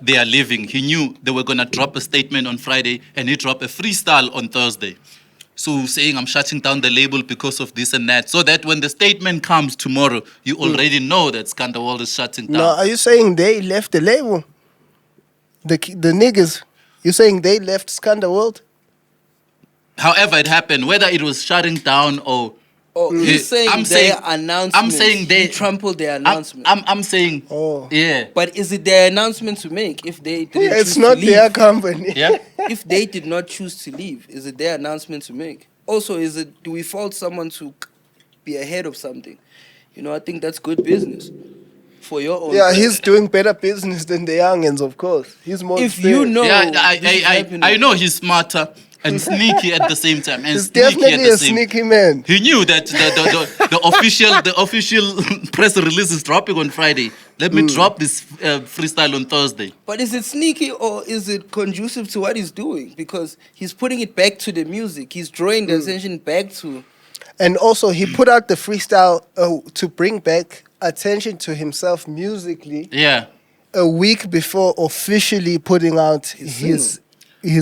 they are leaving. He knew they were gonna drop a statement on Friday, and he dropped a freestyle on Thursday. So saying I'm shutting down the label because of this and that, so that when the statement comes tomorrow, you already know that Scandal is shutting down. Now, are you saying they left the label? The niggas? You saying they left Skanda World? However it happened, whether it was shutting down or Oh, he's saying I'm their saying- announcement. I'm saying they He trampled their I'm, announcement. I'm saying, Oh. yeah, But is it their announcement to make if they didn't choose It's not to leave? their company. yeah. If they did not choose to leave, is it their announcement to make? Also, do we fault someone to be ahead of something? I think that's good business for your own. Yeah, brand. he's doing better business than the youngins, of course. He's more If you experienced. know, Yeah, this is happening. I know he's smarter and sneaky at the same time. And He's sneaky at definitely the a same. sneaky man. He knew that the official press release is dropping on Friday. Let me drop this freestyle on Thursday. But is it sneaky or is it conducive to what he's doing? Because he's putting it back to the music. He's drawing the attention back to. And also, he put out the freestyle to bring back attention to himself musically Yeah. a week before officially putting out his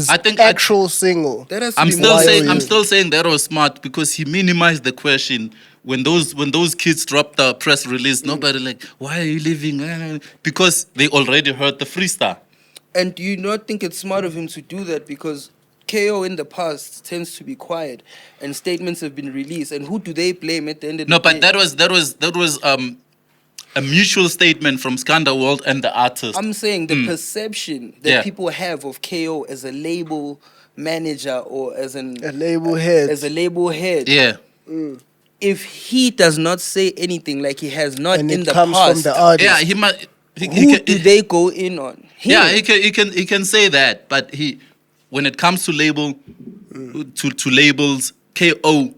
I think actual single. That has to I'm be still more saying you- I'm still saying that was smart because he minimized the question. When those kids dropped the press release, nobody like, why are you leaving? Because they already heard the freestyle. And do you not think it's smart of him to do that? Because KO in the past tends to be quiet and statements have been released. And who do they blame at the end of No, the day? but that was a mutual statement from Skanda World and the artist. I'm saying the perception that Yeah. people have of KO as a label manager or as A label head. as a label head, Yeah. if he does not say anything, like he has not And in it the comes past, from the artist. Yeah, he might. who do they go in on? Him. Yeah, he can say that, but when it comes to to labels, KO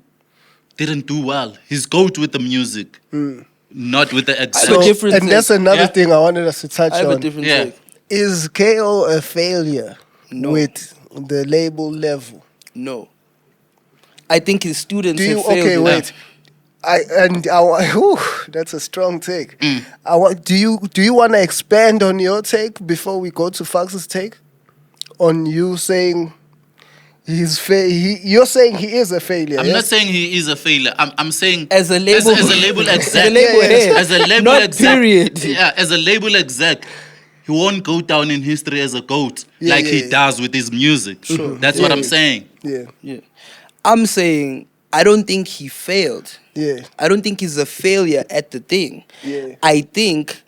didn't do well. He's good with the music, not with the I have a execution. different and that's take. another Yeah. thing I wanted us to touch I have a on. different Yeah. take. Is KO a failure No. with the label level? No. I think his students Do you have failed. okay? him. Wait, that's a strong take. Do you want to expand on your take before we go to Fox's take? On you saying you're saying he is a failure. I'm yes? not saying he is a failure. I'm saying As a label, as a label exec, as a label head, as a label not exec, period. yeah, as a label exec, he won't go down in history as a goat Yeah, like yeah, he yeah. does with his music. Sure. That's what Yeah, I'm yeah. saying. Yeah, Yeah. I'm saying I don't think he failed. yeah, I don't think he's a failure at the thing. Yeah. I think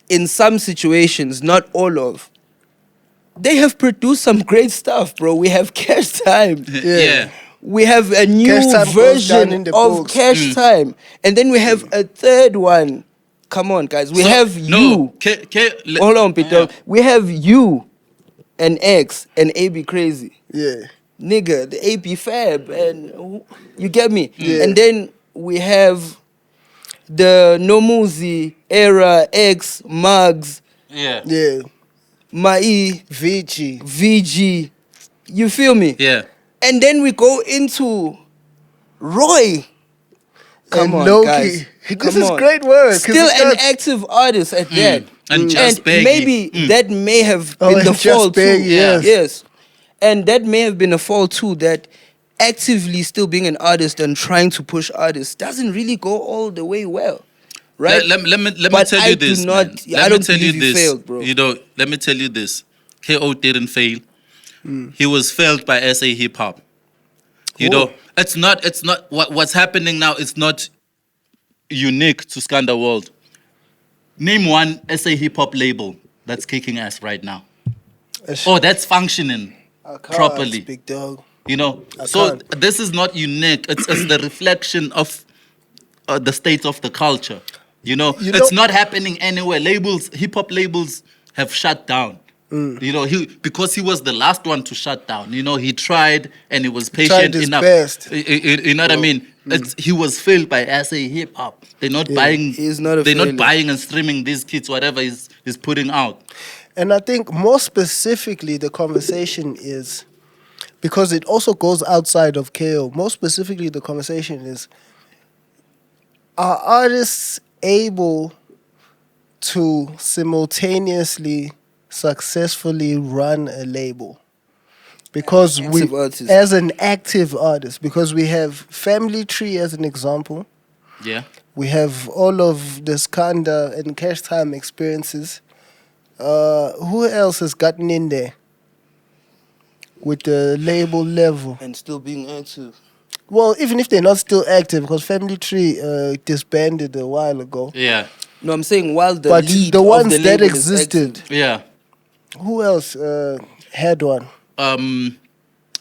in some situations, not all of, they have produced some great stuff, bro. We have Cash Time. Yeah. We have a new Cash Time goes down version in the of books. Cash Time. And then we have a third one. Come on, guys. We So, have no, you. Hold on, Peter. Yeah. We have you and X and AB Crazy. yeah. Nigga, the AP Fab, and you get me? Yeah. And then we have the Nomuzi, Era, X, Mugs, Yeah. Yeah, Mai, Vici. VG. You feel me? Yeah. And then we go into Roy. Come And on, Loki. guys. This Come is on. great work. Still an active artist at that. And Just Beggy. maybe that may have Oh, been the and Just fall too. Beggy, yes. Yes. And that may have been a fall too, that actively still being an artist and trying to push artists doesn't really go all the way well. Right? Let me But tell I you do this. not- Man. I Let don't me tell believe you he this. failed, bro. You know, let me tell you this. KO didn't fail. He was failed by SA hip hop. You know, it's not what's happening now. It's not unique to Skanda World. Name one SA hip hop label that's kicking ass right now. Oh, that's functioning I can't, properly. big dog. You know, I so can't. this is not unique. It's the reflection of the state of the culture. You know, You it's know- not happening anywhere. Hip hop labels have shut down. Mm. You know, because he was the last one to shut down. You know, he tried and he was Tried patient his enough. best. You know what I mean? He was failed by SA hip hop. They're not buying. He's not a They're failure. not buying and streaming these kids whatever he's putting out. And I think more specifically, the conversation is, because it also goes outside of KO, more specifically, the conversation is, are artists able to simultaneously successfully run a label? Because Active artist. as an active artist, because we have Family Tree as an example, Yeah. we have all of the Skanda and Cash Time experiences. Who else has gotten in there with the label level? And still being active. Well, even if they're not still active, because Family Tree disbanded a while ago. Yeah. No, I'm saying while the But lead the of ones the that label is existed, active. Yeah. who else had one?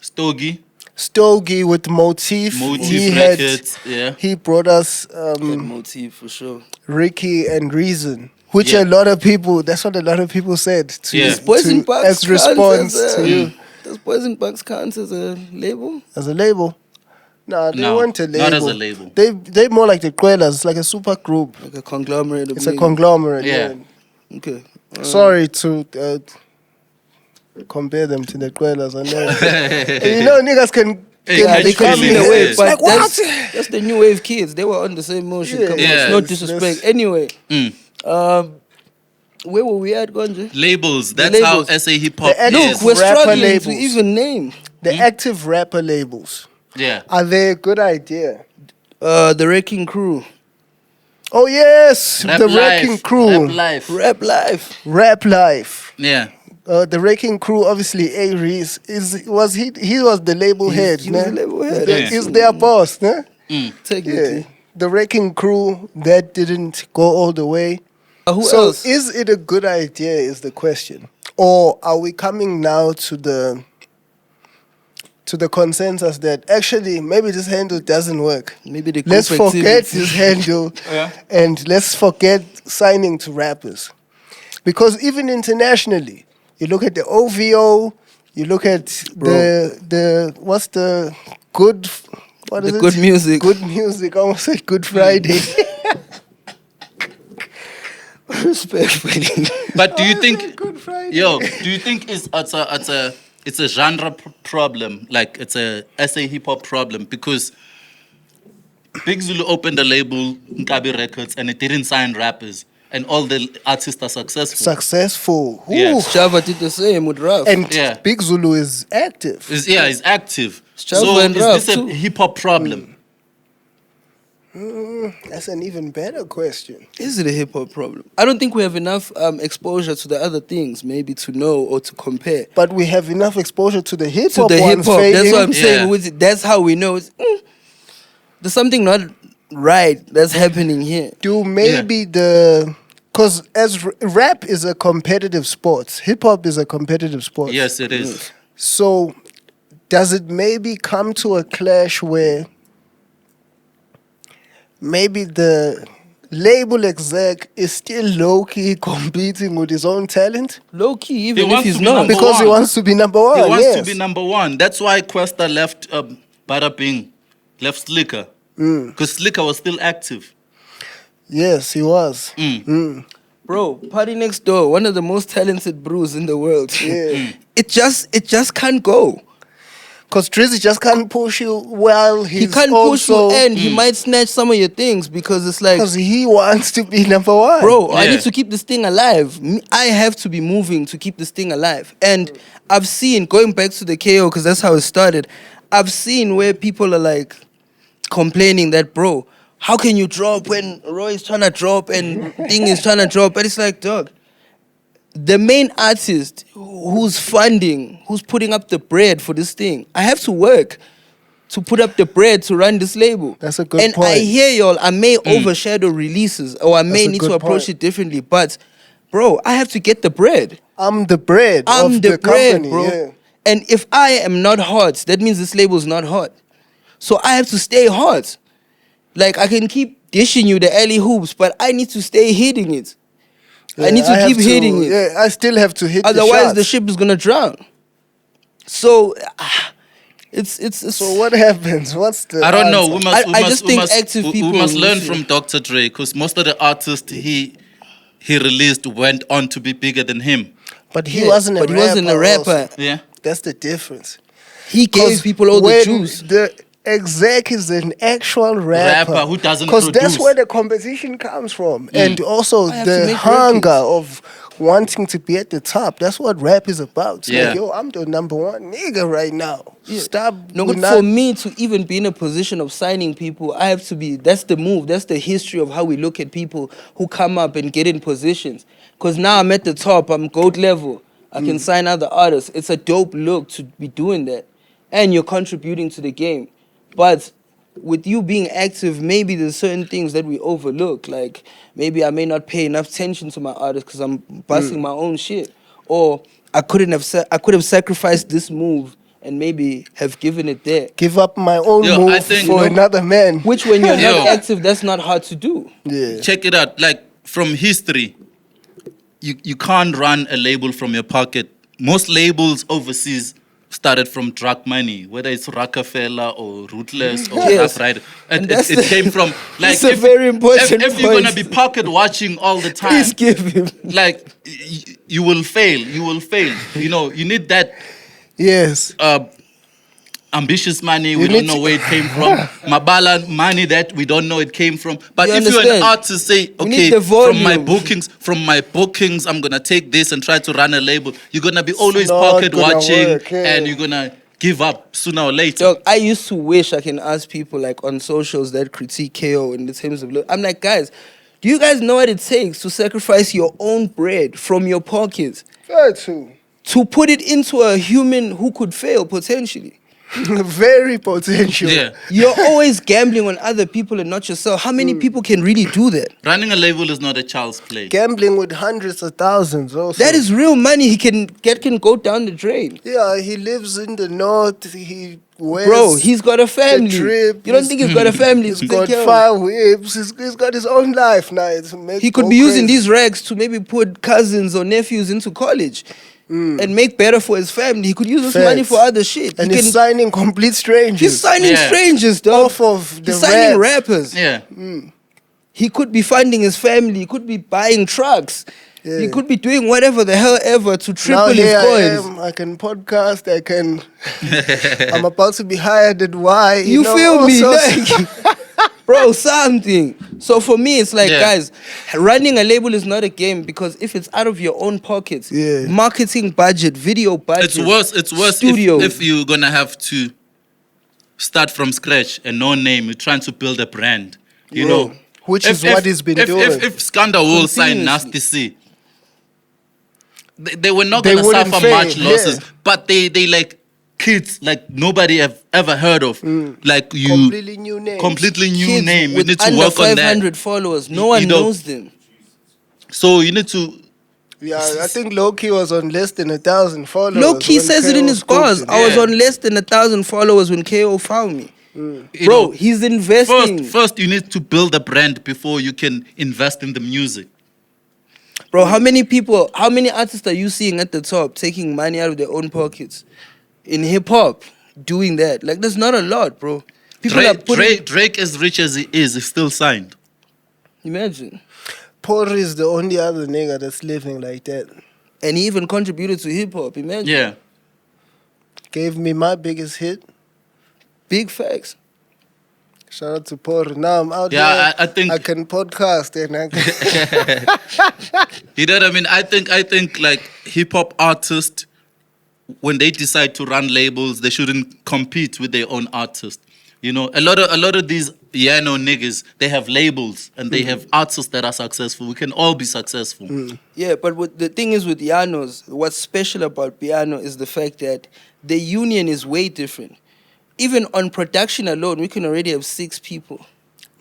Stogie. Stogie with Motif. Motif Records. Yeah. He brought us That motif for sure. Ricky and Reason, which Yeah. a lot of people, that's what a lot of people said to, Yeah. Does Poison Bucks as response counts to you Does Poison Bucks count as a label? as a label. Nah, they No, weren't a label. not as a label. They more like the Quellas. It's like a super group. Like a conglomerate of It's a niggas. conglomerate. Yeah. Okay. Sorry to compare them to the Quellas. I know. You know, niggas can. Hey, Yeah, they Actually, come in a yeah. way, It's but like, what? that's the new wave kids. They were on the same motion. Yeah. Come on, Yeah. it's no disrespect. Let's- Anyway, Mm. where were we at, Gonje? Labels. That's labels. how SA hip hop The is. Look, we're rapper struggling labels. to even name The active rapper labels. Yeah. Are they a good idea? the Wrecking Crew, Oh, yes. Rap the Life. Wrecking Crew. Rap Life. Rap Life. Rap Life. Yeah. The Wrecking Crew, obviously, A. Reese, he was the label head. He was nah? the label head. Yeah. He's their boss. Nah? Technically. Yeah. The Wrecking Crew, that didn't go all the way. Who So else? is it a good idea is the question. Or are we coming now to the to the consensus that actually maybe this handle doesn't work. Maybe the Let's group forget activity. this handle Yeah. and let's forget signing to rappers. Because even internationally, you look at the OVO, you look at the what's the good what is The it? good music. Good music. I almost said Good Friday. Respectfully. But do you I think, said Good Friday. do you think it's a genre problem? Like it's a SA hip hop problem? Because Big Zulu opened a label, Nkabi Records, and it didn't sign rappers, and all the artists are successful. Successful. Yeah. Ooh. Java did the same with Raf. And Yeah. Big Zulu is active. It's active. Chavo So and is Raf this a too. hip hop problem? That's an even better question. Is it a hip hop problem? I don't think we have enough exposure to the other things, maybe to know or to compare. But we have enough exposure to the hip To hop the hip ones hop, that's fading. what I'm Yeah. saying. With it, that's how we know there's something not right that's happening here. Do maybe because as rap is a competitive sport, hip hop is a competitive sport. Yes, it is. So does it maybe come to a clash where maybe the label exec is still low-key competing with his own talent? Low key, even if wants he's to be not. number Because he one. wants to be number one. He wants yes. to be number one. That's why Questa left Bada Bing, left Slicker. Because Slicker was still active. Yes, he was. Bro, Party Next Door, one of the most talented brews in the world. Yeah. It just can't go. Because Drizzy just can't push you while he's He can't push you also... and he might snatch some of your things because it's like, Because he wants to be number one. bro, I Yeah. need to keep this thing alive. I have to be moving to keep this thing alive. And I've seen, going back to the KO, because that's how it started, I've seen where people are like complaining that, bro, how can you drop when Roy is trying to drop and Thing is trying to drop? But it's like, dog, the main artist who's funding, who's putting up the bread for this thing, I have to work to put up the bread to run this label. That's a good and point. I hear y'all, I may overshadow releases or I may That's a need to good approach point. it differently, but bro, I have to get the bread. I'm the bread I'm of the the bread, company. bro. Yeah. And if I am not hot, that means this label is not hot. So I have to stay hot. Like I can keep dishing you the early hoops, but I need to stay hitting it. I need to have keep hitting it. Yeah, I still have to hit Otherwise, the the shots. ship is gonna drown. So it's. So what happens? What's the I don't know. answer? We must, we I must, just we think must, active we people must need learn to- from Dr. Dre because most of the artists he released went on to be bigger than him. But he Yeah, wasn't a but he rapper. wasn't a rapper. also. Yeah. That's the difference. He gave 'Cause people all the when juice. The exec is an actual rapper. Rapper who doesn't Because that's produce. where the competition comes from. And also I have to the make hunger records. of wanting to be at the top. That's what rap is about. It's Yeah. like, yo, I'm the number one nigga right now. Stop. No, we're but not- for me to even be in a position of signing people, I have to be. That's the move. That's the history of how we look at people who come up and get in positions. Because now I'm at the top. I'm gold level. I can sign other artists. It's a dope look to be doing that, and you're contributing to the game. But with you being active, maybe there's certain things that we overlook. Like maybe I may not pay enough attention to my artists because I'm busting my own shit, or I could have sacrificed this move and maybe have given it there. give up my own Yo, move I think- for another man. Which, when you're not Yo. active, that's not hard to do. Yeah. Check it out. Like from history, you can't run a label from your pocket. Most labels overseas started from drug money, whether it's Rockefeller or Ruthless or Yes. Rough Rider. And It that's came from like that's a very important if you're gonna point. be pocket watching all the time, Please give him. like you will fail. You will fail. You know, you need that Yes. ambitious money, we You don't need know to- where it came from. Mabala money that we don't know it came from. But You if you're an understand? artist, say, We need okay, the from my volume. bookings, I'm gonna take this and try to run a label. You're gonna be always not pocket gonna watching, work, yeah. and you're gonna give up sooner or later. Dog, I used to wish I can ask people like on socials that critique KO in the terms of look. I'm like, guys, do you guys know what it takes to sacrifice your own bread from your pockets Fair too. to put it into a human who could fail potentially? Very potential. Yeah. You're always gambling on other people and not yourself. How many people can really do that? Running a label is not a child's play. Gambling with hundreds of thousands also. That is real money. He can go down the drain. Yeah, he lives in the north. He wears Bro, he's got a family. drip. You don't think he's got a family? He's to got take care of? 5 whips. He's got his own life now. He could be using these rags to maybe put cousins or nephews into college and make better for his family. He could use this money for other shit. And he's signing complete strangers. He's signing Yeah. strangers, dog. Off of the He's signing rap. rappers. Yeah. He could be funding his family. He could be buying trucks. Yeah. He could be doing whatever the hell ever to triple Now his here coins. I can podcast. I can. I'm about to be hired at Y. You know, feel all me? sorts- Like, bro, something. So for me, it's like, Yeah. guys, running a label is not a game because if it's out of your own pockets, Yeah. marketing budget, video budget, It's worse studio. if you're gonna have to start from scratch and no name. You're trying to build a brand. You Bro, know. which is what he's been doing. If Skanda will sign Continuously. Nasty C, they were not They gonna wouldn't suffer fail, much losses, yeah. but they like kids like nobody have ever heard of. Like you Completely new name. completely new kids name. You with need to under work on that. 500 followers. No You one don't- knows them. So you need to. Yeah, I think Loki was on less than 1,000 followers. Low-key when says it in KO his scooped bars. it. I was Yeah. on less than 1,000 followers when KO found me. You Bro, know, he's investing. First, you need to build a brand before you can invest in the music. Bro, how many artists are you seeing at the top taking money out of their own pockets in hip hop doing that? Like, there's not a lot, bro. People are putting. Drake, as rich as he is still signed. Imagine. Por is the only other nigga that's living like that. And he even contributed to hip hop. Imagine. Yeah. Gave me my biggest hit. Big facts. Shout out to Por. Now I'm out Yeah, there. I think- I can podcast and I can You know what I mean? I think like hip hop artists, when they decide to run labels, they shouldn't compete with their own artists. You know, a lot of these Yano niggas, they have labels and they have artists that are successful. We can all be successful. Yeah, but the thing is with Pianos, what's special about Piano is the fact that the union is way different. Even on production alone, we can already have 6 people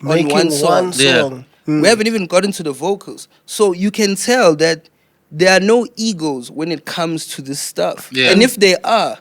making on one song. Yeah. We haven't even gotten to the vocals. So you can tell that there are no egos when it comes to this stuff. Yeah. And if they are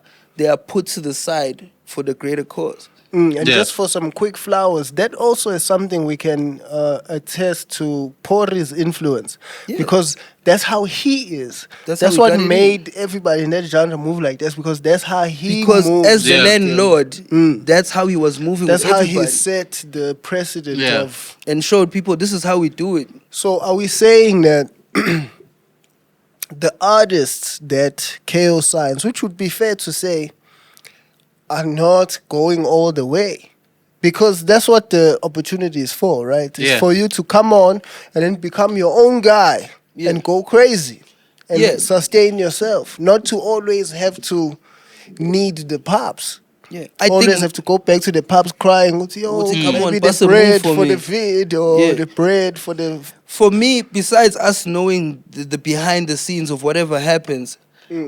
put to the side for the greater cause. And Yeah. just for some quick flowers, that also is something we can attest to Pori's influence. Yeah. Because that's how he is. That's That's how he what got it in. made everybody in that genre move like this, because that's how he Because moved. as the Yeah. landlord, that's how he was moving That's with how everybody. he set the precedent Yeah. of. And showed people this is how we do it. So are we saying that the artists that KO signs, which would be fair to say, are not going all the way? Because that's what the opportunity is for, right? It's Yeah. for you to come on and then become your own guy Yeah. and go crazy and Yeah. sustain yourself. Not to always have to need the pops. Yeah. Always have to go back to the pubs crying, yo, Uthi, come on, maybe the bust a move bread for for me." the vid or Yeah. the bread for the... For me, besides us knowing the behind the scenes of whatever happens,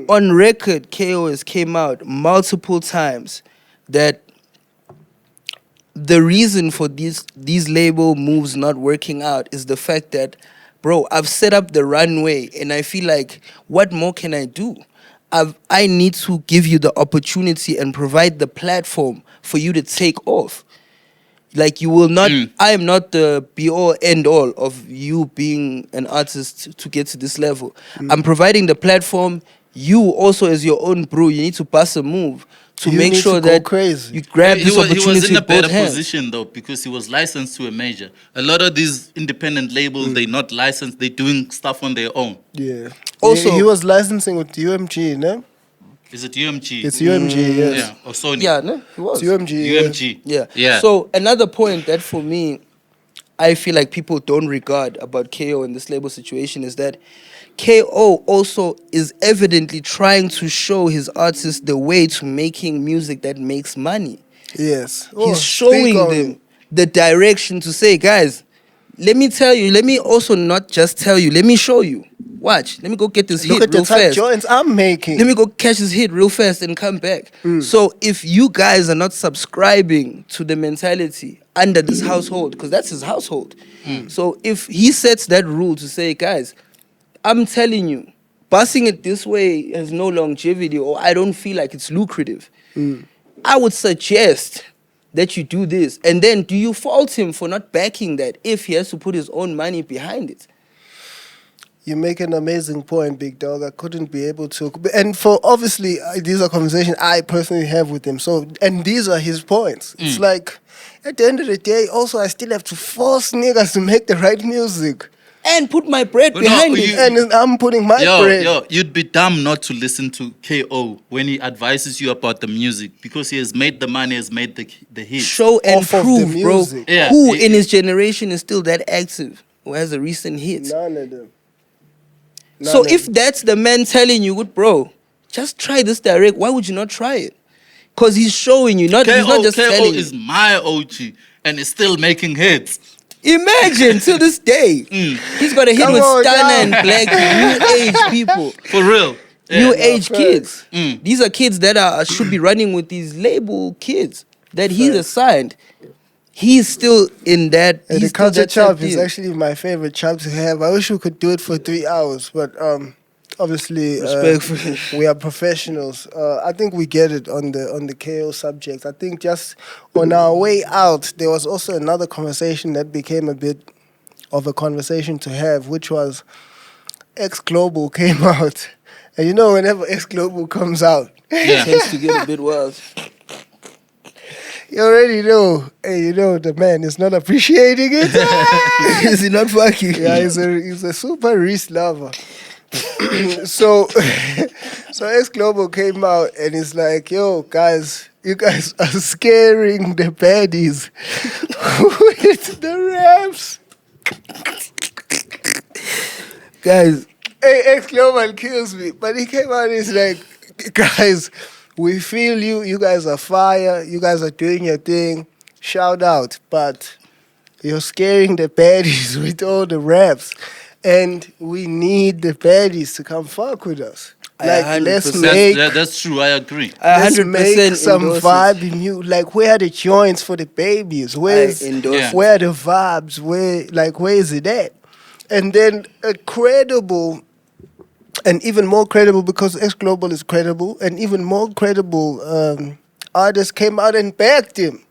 on record, KO has came out multiple times that the reason for these label moves not working out is the fact that, bro, I've set up the runway and I feel like, what more can I do? I need to give you the opportunity and provide the platform for you to take off. Like, you will not, I am not the be all end all of you being an artist to get to this level. I'm providing the platform. You also, as your own brew, you need to bust a move to You make need sure to go that crazy. you grab this he opportunity was in a with both better hands. position though, because he was licensed to a major. A lot of these independent labels, they're not licensed. They're doing stuff on their own. Yeah. Also- he was licensing with UMG, no? Is it UMG? It's UMG, yes. Yeah, or Sony. Yeah, no, he was. It's UMG. yeah. UMG. Yeah. Yeah. So another point that for me, I feel like people don't regard about KO in this label situation is that KO also is evidently trying to show his artists the way to making music that makes money. Yes. Oh, He's speak showing on them it. the direction to say, guys, let me tell you, let me also not just tell you, let me show you. Watch, let me go get this Look hit at the real type fast. joints I'm making. Let me go catch this hit real fast and come back. So if you guys are not subscribing to the mentality under this household, because that's his household. So if he sets that rule to say, guys, I'm telling you, busing it this way has no longevity, or I don't feel like it's lucrative, I would suggest that you do this. And then do you fault him for not backing that if he has to put his own money behind it? You make an amazing point, big dog. I couldn't be able to. And for obviously, these are conversations I personally have with him. So, and these are his points. It's like, at the end of the day, also, I still have to force niggas to make the right music. And put my bread But no, behind it. you- And I'm putting my bread. You'd be dumb not to listen to KO when he advises you about the music because he has made the money, has made the hit. Show and Off of the prove, bro. music. Yeah. Who in his generation is still that active or has a recent hit? None of them. So if that's the man telling you, good bro, just try this direct. Why would you not try it? Because he's showing you, he's not just KO telling is you. my OG and is still making hits. Imagine till this day, he's got a hit Come with on, Stunner yeah. and Black, new age people, For real. Yeah. new age facts. kids. Mm. These are kids that should be running with these label kids that he's assigned. He's still in that. And He's the still culture that type chop is thing. actually my favorite chop to have. I wish we could do it for 3 hours, but obviously Respectfully. we are professionals. I think we get it on the KO subject. I think just on our way out, there was also another conversation that became a bit of a conversation to have, which was X Global came out, and you know whenever X Global comes out, Yeah. Tends to get a bit wild. you already know, hey, you know the man is not appreciating it. Is he not fucking? Yeah, he's a super Reese lover. so X Global came out and it's like, yo, guys, you guys are scaring the baddies with the raps. Guys, Hey, X Global kills me. But he came out and he's like, guys, we feel you. You guys are fire. You guys are doing your thing. Shout out. But you're scaring the baddies with all the raps. And we need the baddies to come fuck with us. Like, let's 100%. make, That's true. I agree. I let's 100% make some endorse it. vibe music. Like, where are the joints for the babies? Where's, I endorse Yeah. it. where are the vibes? Where is it at? And then a credible, and even more credible because X Global is credible, and even more credible artists came out and backed him.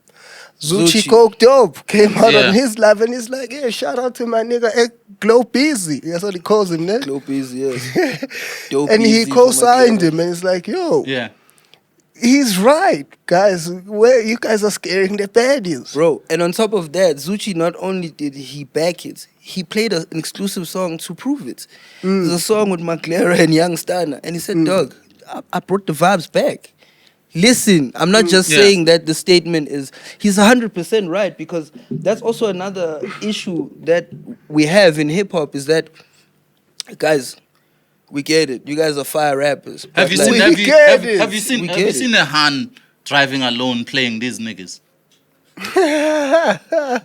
Zuchi Zuchi. Coke Dope came out Yeah. on his live and he's like, yeah, shout out to my nigga X Glow Busy. That's what he calls him, man. Dope easy, yes. Dope And he easy for my co-signed girl. him and it's like, yo, Yeah. he's right, guys. Where you guys are scaring the baddies. Bro, and on top of that, Zuchi not only did he back it, he played an exclusive song to prove it. There's a song with McLaren and Young Stunner, and he said, Dog, I brought the vibes back. Listen, I'm not just Yeah. saying that the statement is, he's 100% right, because that's also another issue that we have in hip hop is that, guys, we get it. You guys are fire rappers. Have but you like- seen? We Have you, get have, it. have you seen? We Have get you it. seen a Han driving alone playing these niggas?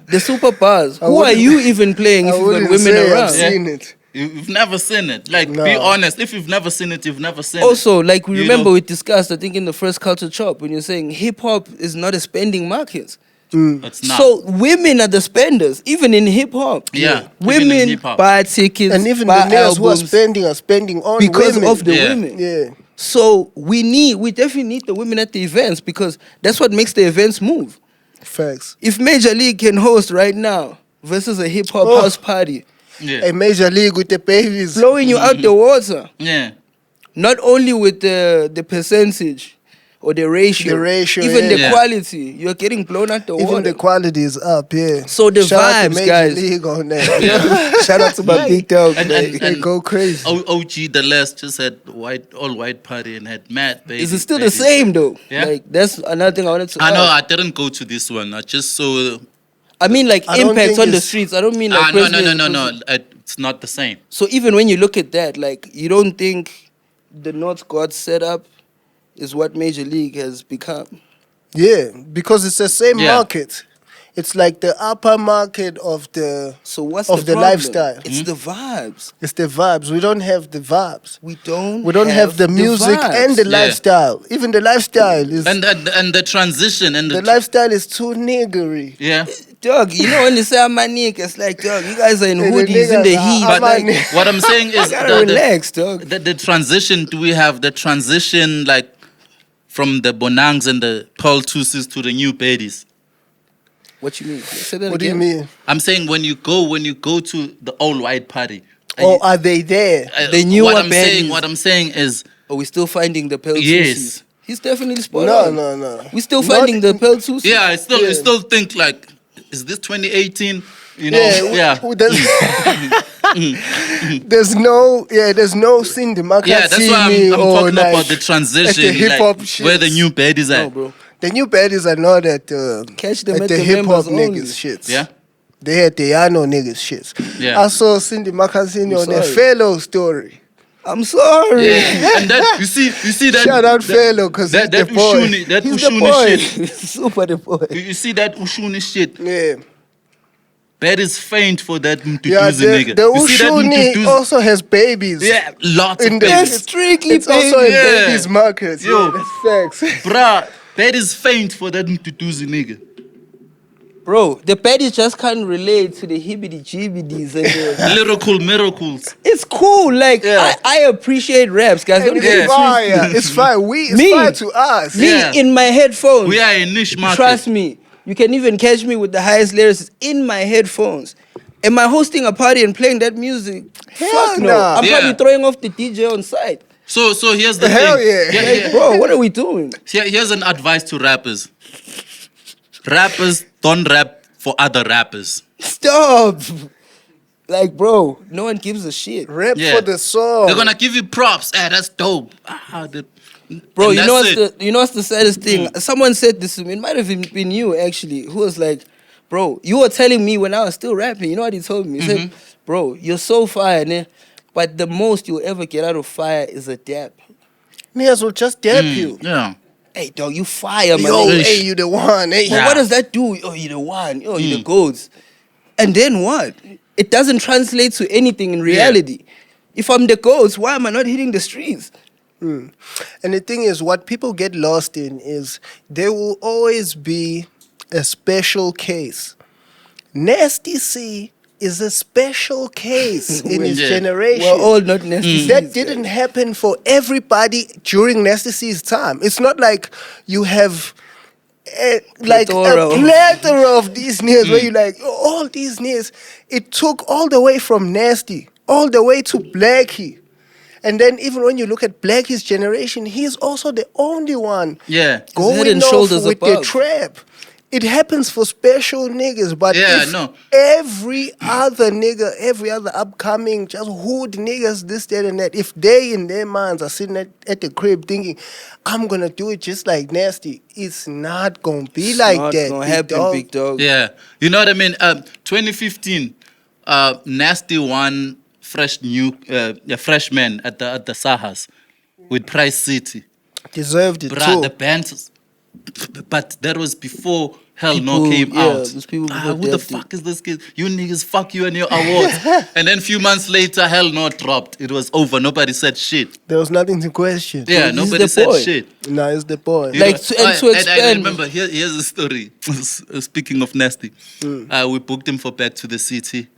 the super bars. Who are wouldn't- you even playing if I you've got wouldn't women say around? I've seen it. You've never seen it. Like, be No. honest. If you've never seen it, you've never seen it. Also, like we You remember know? we discussed, I think in the first culture chop, when you're saying hip hop is not a spending market. It's not. So women are the spenders, even in hip hop. Yeah, even in Women hip-hop. buy tickets, And even buy the niggas who are albums spending on because women. of the Yeah. women. Yeah. So we definitely need the women at the events because that's what makes the events move. Facts. If Major League can host right now versus a hip hop Oh. house party, yeah. A major league with the babies. blowing you out the water, Yeah. not only with the percentage or the ratio, even yeah. the Yeah. quality, you're getting blown out the Even water. the quality is up, yeah. So the Shout out to vibes, Major guys. League on that. Shout out to my big dog. And- like- They go crazy. OG the last just had all white party and had mad baby. Is it still the same though? Yeah. Like that's another thing I wanted to I know. ask. I didn't go to this one. I just saw. I mean like I don't impacts think on the it's- streets. I don't mean like No. president- It's not the same. So even when you look at that, like you don't think the North God setup is what Major League has become. Yeah, because it's the same Yeah. market. It's like the upper market of the So what's of the the problem? lifestyle. It's the vibes. It's the vibes. We don't have the vibes. We don't have the music and the vibes. Yeah. lifestyle. Even the lifestyle is And the transition and the lifestyle is too niggery. yeah. Dog, you know when you say I'm a nigga, it's like, dog, you guys are in The hoodies in the niggas are- heat. I'm Like, a nigga. What I'm saying is gotta relax, dog. the transition. Do we have the transition like from the Bonangs and the Pearl Tusis to the new baddies? What you mean? Say that What do you again. mean? I'm saying when you go to the all white party. Or are they there? They knew what what I'm band saying. is. What I'm saying is Are we still finding the Pearl Yes. Tusis? He's definitely spot No, on. no. We still Not- finding the Pearl Tusis. yeah. I Yeah. still think like, is this 2018? You know, Yeah, yeah. there's no Cindy Yeah, that's why Makasini I'm or talking like about the transition, at the hip hop like, shit. where the new baddies No, are. bro. The new baddies are not at Catch them at at the the hip hop members only. niggas shits. Yeah, They had the Yano niggas shits. Yeah. I saw Cindy Makasini I'm on the sorry. Fellow story. I'm sorry. yeah. And that you see that. Shout out that, Fellow because he's that the boy. Ushuni, that He's the Ushuni boy. shit. Super the boy. You see that Ushuni shit. Yeah. Baddies faint for that Yeah, Mtutuzi the nigga. You see that Ushuni Mtutuzi- also has babies. Yeah, lots In of the- babies. Strictly It's also in Yeah. babies markets. Yo. Yeah, that's facts. Bruh, baddies faint for that Mtutuzi nigga. Bro, the baddies just can't relate to the hibbity jibbities and the Lyrical miracles. it's cool. Like Yeah. I appreciate raps, guys. Don't And get it's it fire. twisted. It's fire. It's Me. fire to us. Me Yeah. in my headphones. We are a niche market. Trust me. You can even catch me with the highest lyrics in my headphones. Am I hosting a party and playing that music? Hell Fuck no. nah. I'm Yeah. probably throwing off the DJ on site. So here's the Hell thing. yeah. Like, bro, what are we doing? Here's an advice to rappers. Rappers don't rap for other rappers. Stop. Like, bro, no one gives a shit. Rap Yeah. for the song. They're gonna give you props. That's dope. Bro, And you know that's what's it. the saddest thing? Someone said this to me. It might have been you actually, who was like, "Bro, you were telling me when I was still rapping." You know what he told me? He said, "Bro, you're so fire, ne? But the most you'll ever get out of fire is a dap." Niggas will just dap you. Yeah. Hey, dog, you fire, man. Yo, Hey, hey, you the one. Hey, but what does that do? Oh, you the one. Oh, you the goats. And then what? It doesn't translate to anything in reality. If I'm the goats, why am I not hitting the streets? And the thing is, what people get lost in is there will always be a special case. Nasty C is a special case in his Yeah. generation. We're all not necessary. That didn't happen for everybody during Nasty C's time. It's not like you have like Plethora a of- plethora of these niggas where you like, oh, all these niggas. It took all the way from Nasty, all the way to Blackie. And then even when you look at Blackie's generation, he's also the only one Yeah. going head and off shoulders with the above. trap. It happens for special niggas, but Yeah, if no. every other nigga, every other upcoming just hood niggas, this, that, and that, if they in their minds are sitting at the crib thinking, I'm gonna do it just like Nasty, it's not gonna be like Not that. gonna big happen, dog. big dog. Yeah. You know what I mean? 2015, Nasty won freshman at the Sahas with Price City. Deserved it Bruh, too. the band, but that was before Hell No People- came yeah, out. those people before Who the Death Did. fuck is this kid? You niggas, fuck you and your awards. And then a few months later, Hell No dropped. It was over. Nobody said shit. There was nothing to question. Yeah, He's nobody the said boy. shit. Nah, it's the boy. You Like, know, to- and to I expand- remember, here's a story. Speaking of Nasty, we booked him for Back to the City,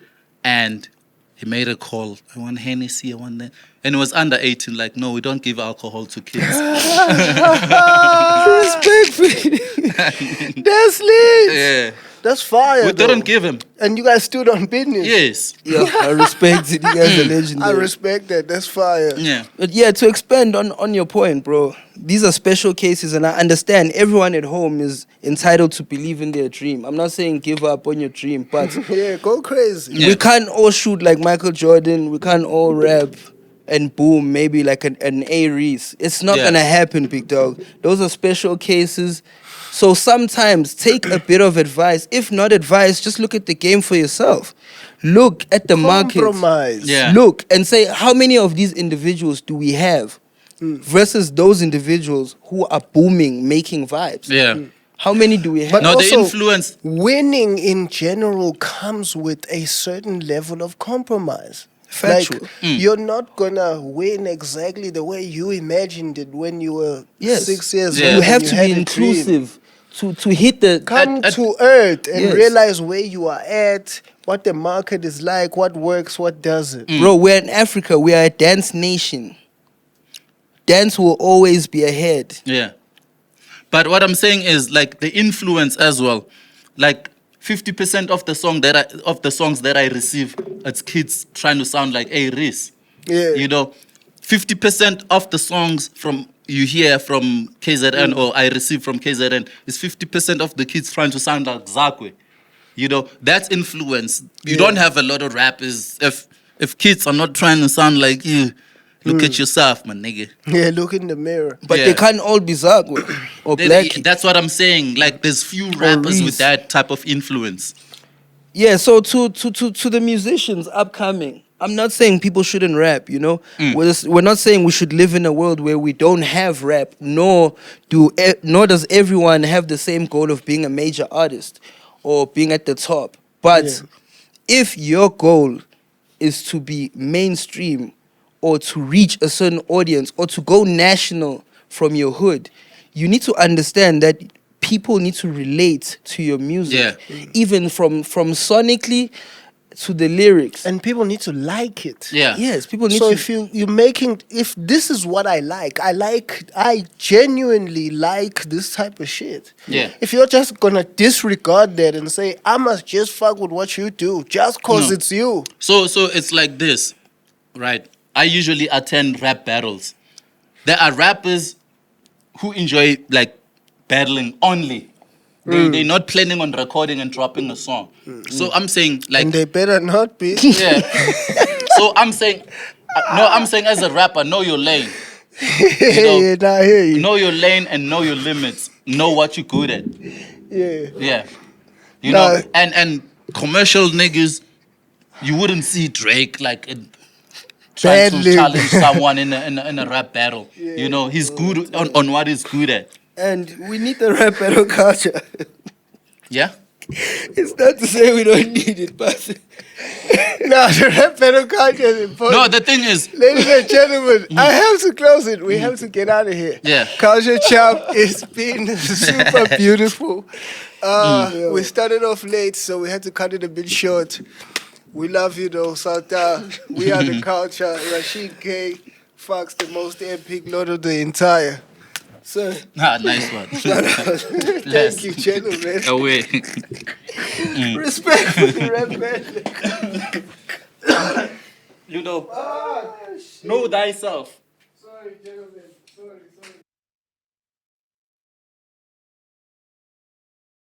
and he made a call. I want Hennessy, I want that. And it was under 18, like, no, we don't give alcohol to kids. Respectfully. That's lit. Yeah. That's fire. We though. didn't give him. And you guys stood on business. Yes. Yeah, I respect it. You guys are legendary. I respect that. That's fire. Yeah. But yeah, to expand on your point, bro, these are special cases, and I understand everyone at home is entitled to believe in their dream. I'm not saying give up on your dream, but Yeah, go crazy. Yeah. we can't all shoot like Michael Jordan. We can't all rap and boom, maybe like an A Reese. It's not Yeah. gonna happen, big dog. Those are special cases. So sometimes take a bit of advice. If not advice, just look at the game for yourself. Look at the market. Compromise. Yeah. Look and say, how many of these individuals do we have versus those individuals who are booming, making vibes? Yeah. How many do we have? But No, the also, influence. winning in general comes with a certain level of compromise. Factual. Like, you're not gonna win exactly the way you imagined it when you were Yes. 6 years Yeah. old. You and have to had be a dream. inclusive to hit the. Come At- to earth and Yes. realize where you are at, what the market is like, what works, what doesn't. Bro, we're in Africa. We are a dance nation. Dance will always be ahead. Yeah. But what I'm saying is like the influence as well. Like 50% of the songs that I receive, it's kids trying to sound like a Reese. Yeah. You know, 50% of the songs from you hear from KZN or I receive from KZN is 50% of the kids trying to sound like Zakwe. You know, that's influence. You don't have a lot of rappers if kids are not trying to sound like you. Look at yourself, my nigga. Yeah, look in the mirror. But Yeah. they can't all be Zagwe or Blackie. That's what I'm saying. Like, there's few rappers with Reese. that type of influence. Yeah, so to the musicians upcoming, I'm not saying people shouldn't rap, you know? We're not saying we should live in a world where we don't have rap, nor does everyone have the same goal of being a major artist or being at the top. But if your goal is to be mainstream or to reach a certain audience or to go national from your hood, you need to understand that people need to relate to your music, even from sonically to the lyrics. And people need to like it. Yeah. Yes, people need So to. if this is what I genuinely like this type of shit. Yeah. If you're just gonna disregard that and say, I must just fuck with what you do just cause No. it's you. So it's like this, right? I usually attend rap battles. There are rappers who enjoy like battling only. They're not planning on recording and dropping a song. So I'm saying like And they better not be. yeah. So I'm saying I'm saying as a rapper, know your lane. Yeah, nah, I hear you. Know your lane and know your limits. Know what you're good at. Yeah. Yeah. You Nah. know, and commercial niggas, you wouldn't see Drake like trying to Battling. challenge someone in a rap battle. You know, he's good on what he's good at. And we need the rap battle culture. Yeah? It's not to say we don't need it, but Nah, the rap battle culture is important. No, the thing is, Ladies and gentlemen, I have to close it. We have to get out of here. Yeah. Culture Chop, it's been super beautiful. We started off late, so we had to cut it a bit short. We love you though, Salta. We are the culture. Rashid Kay, Farx, the most epic lord of the entire. So, nice one. thank you, gentlemen. Away. Respect for the rap battle. You know, know thyself. Sorry, gentlemen.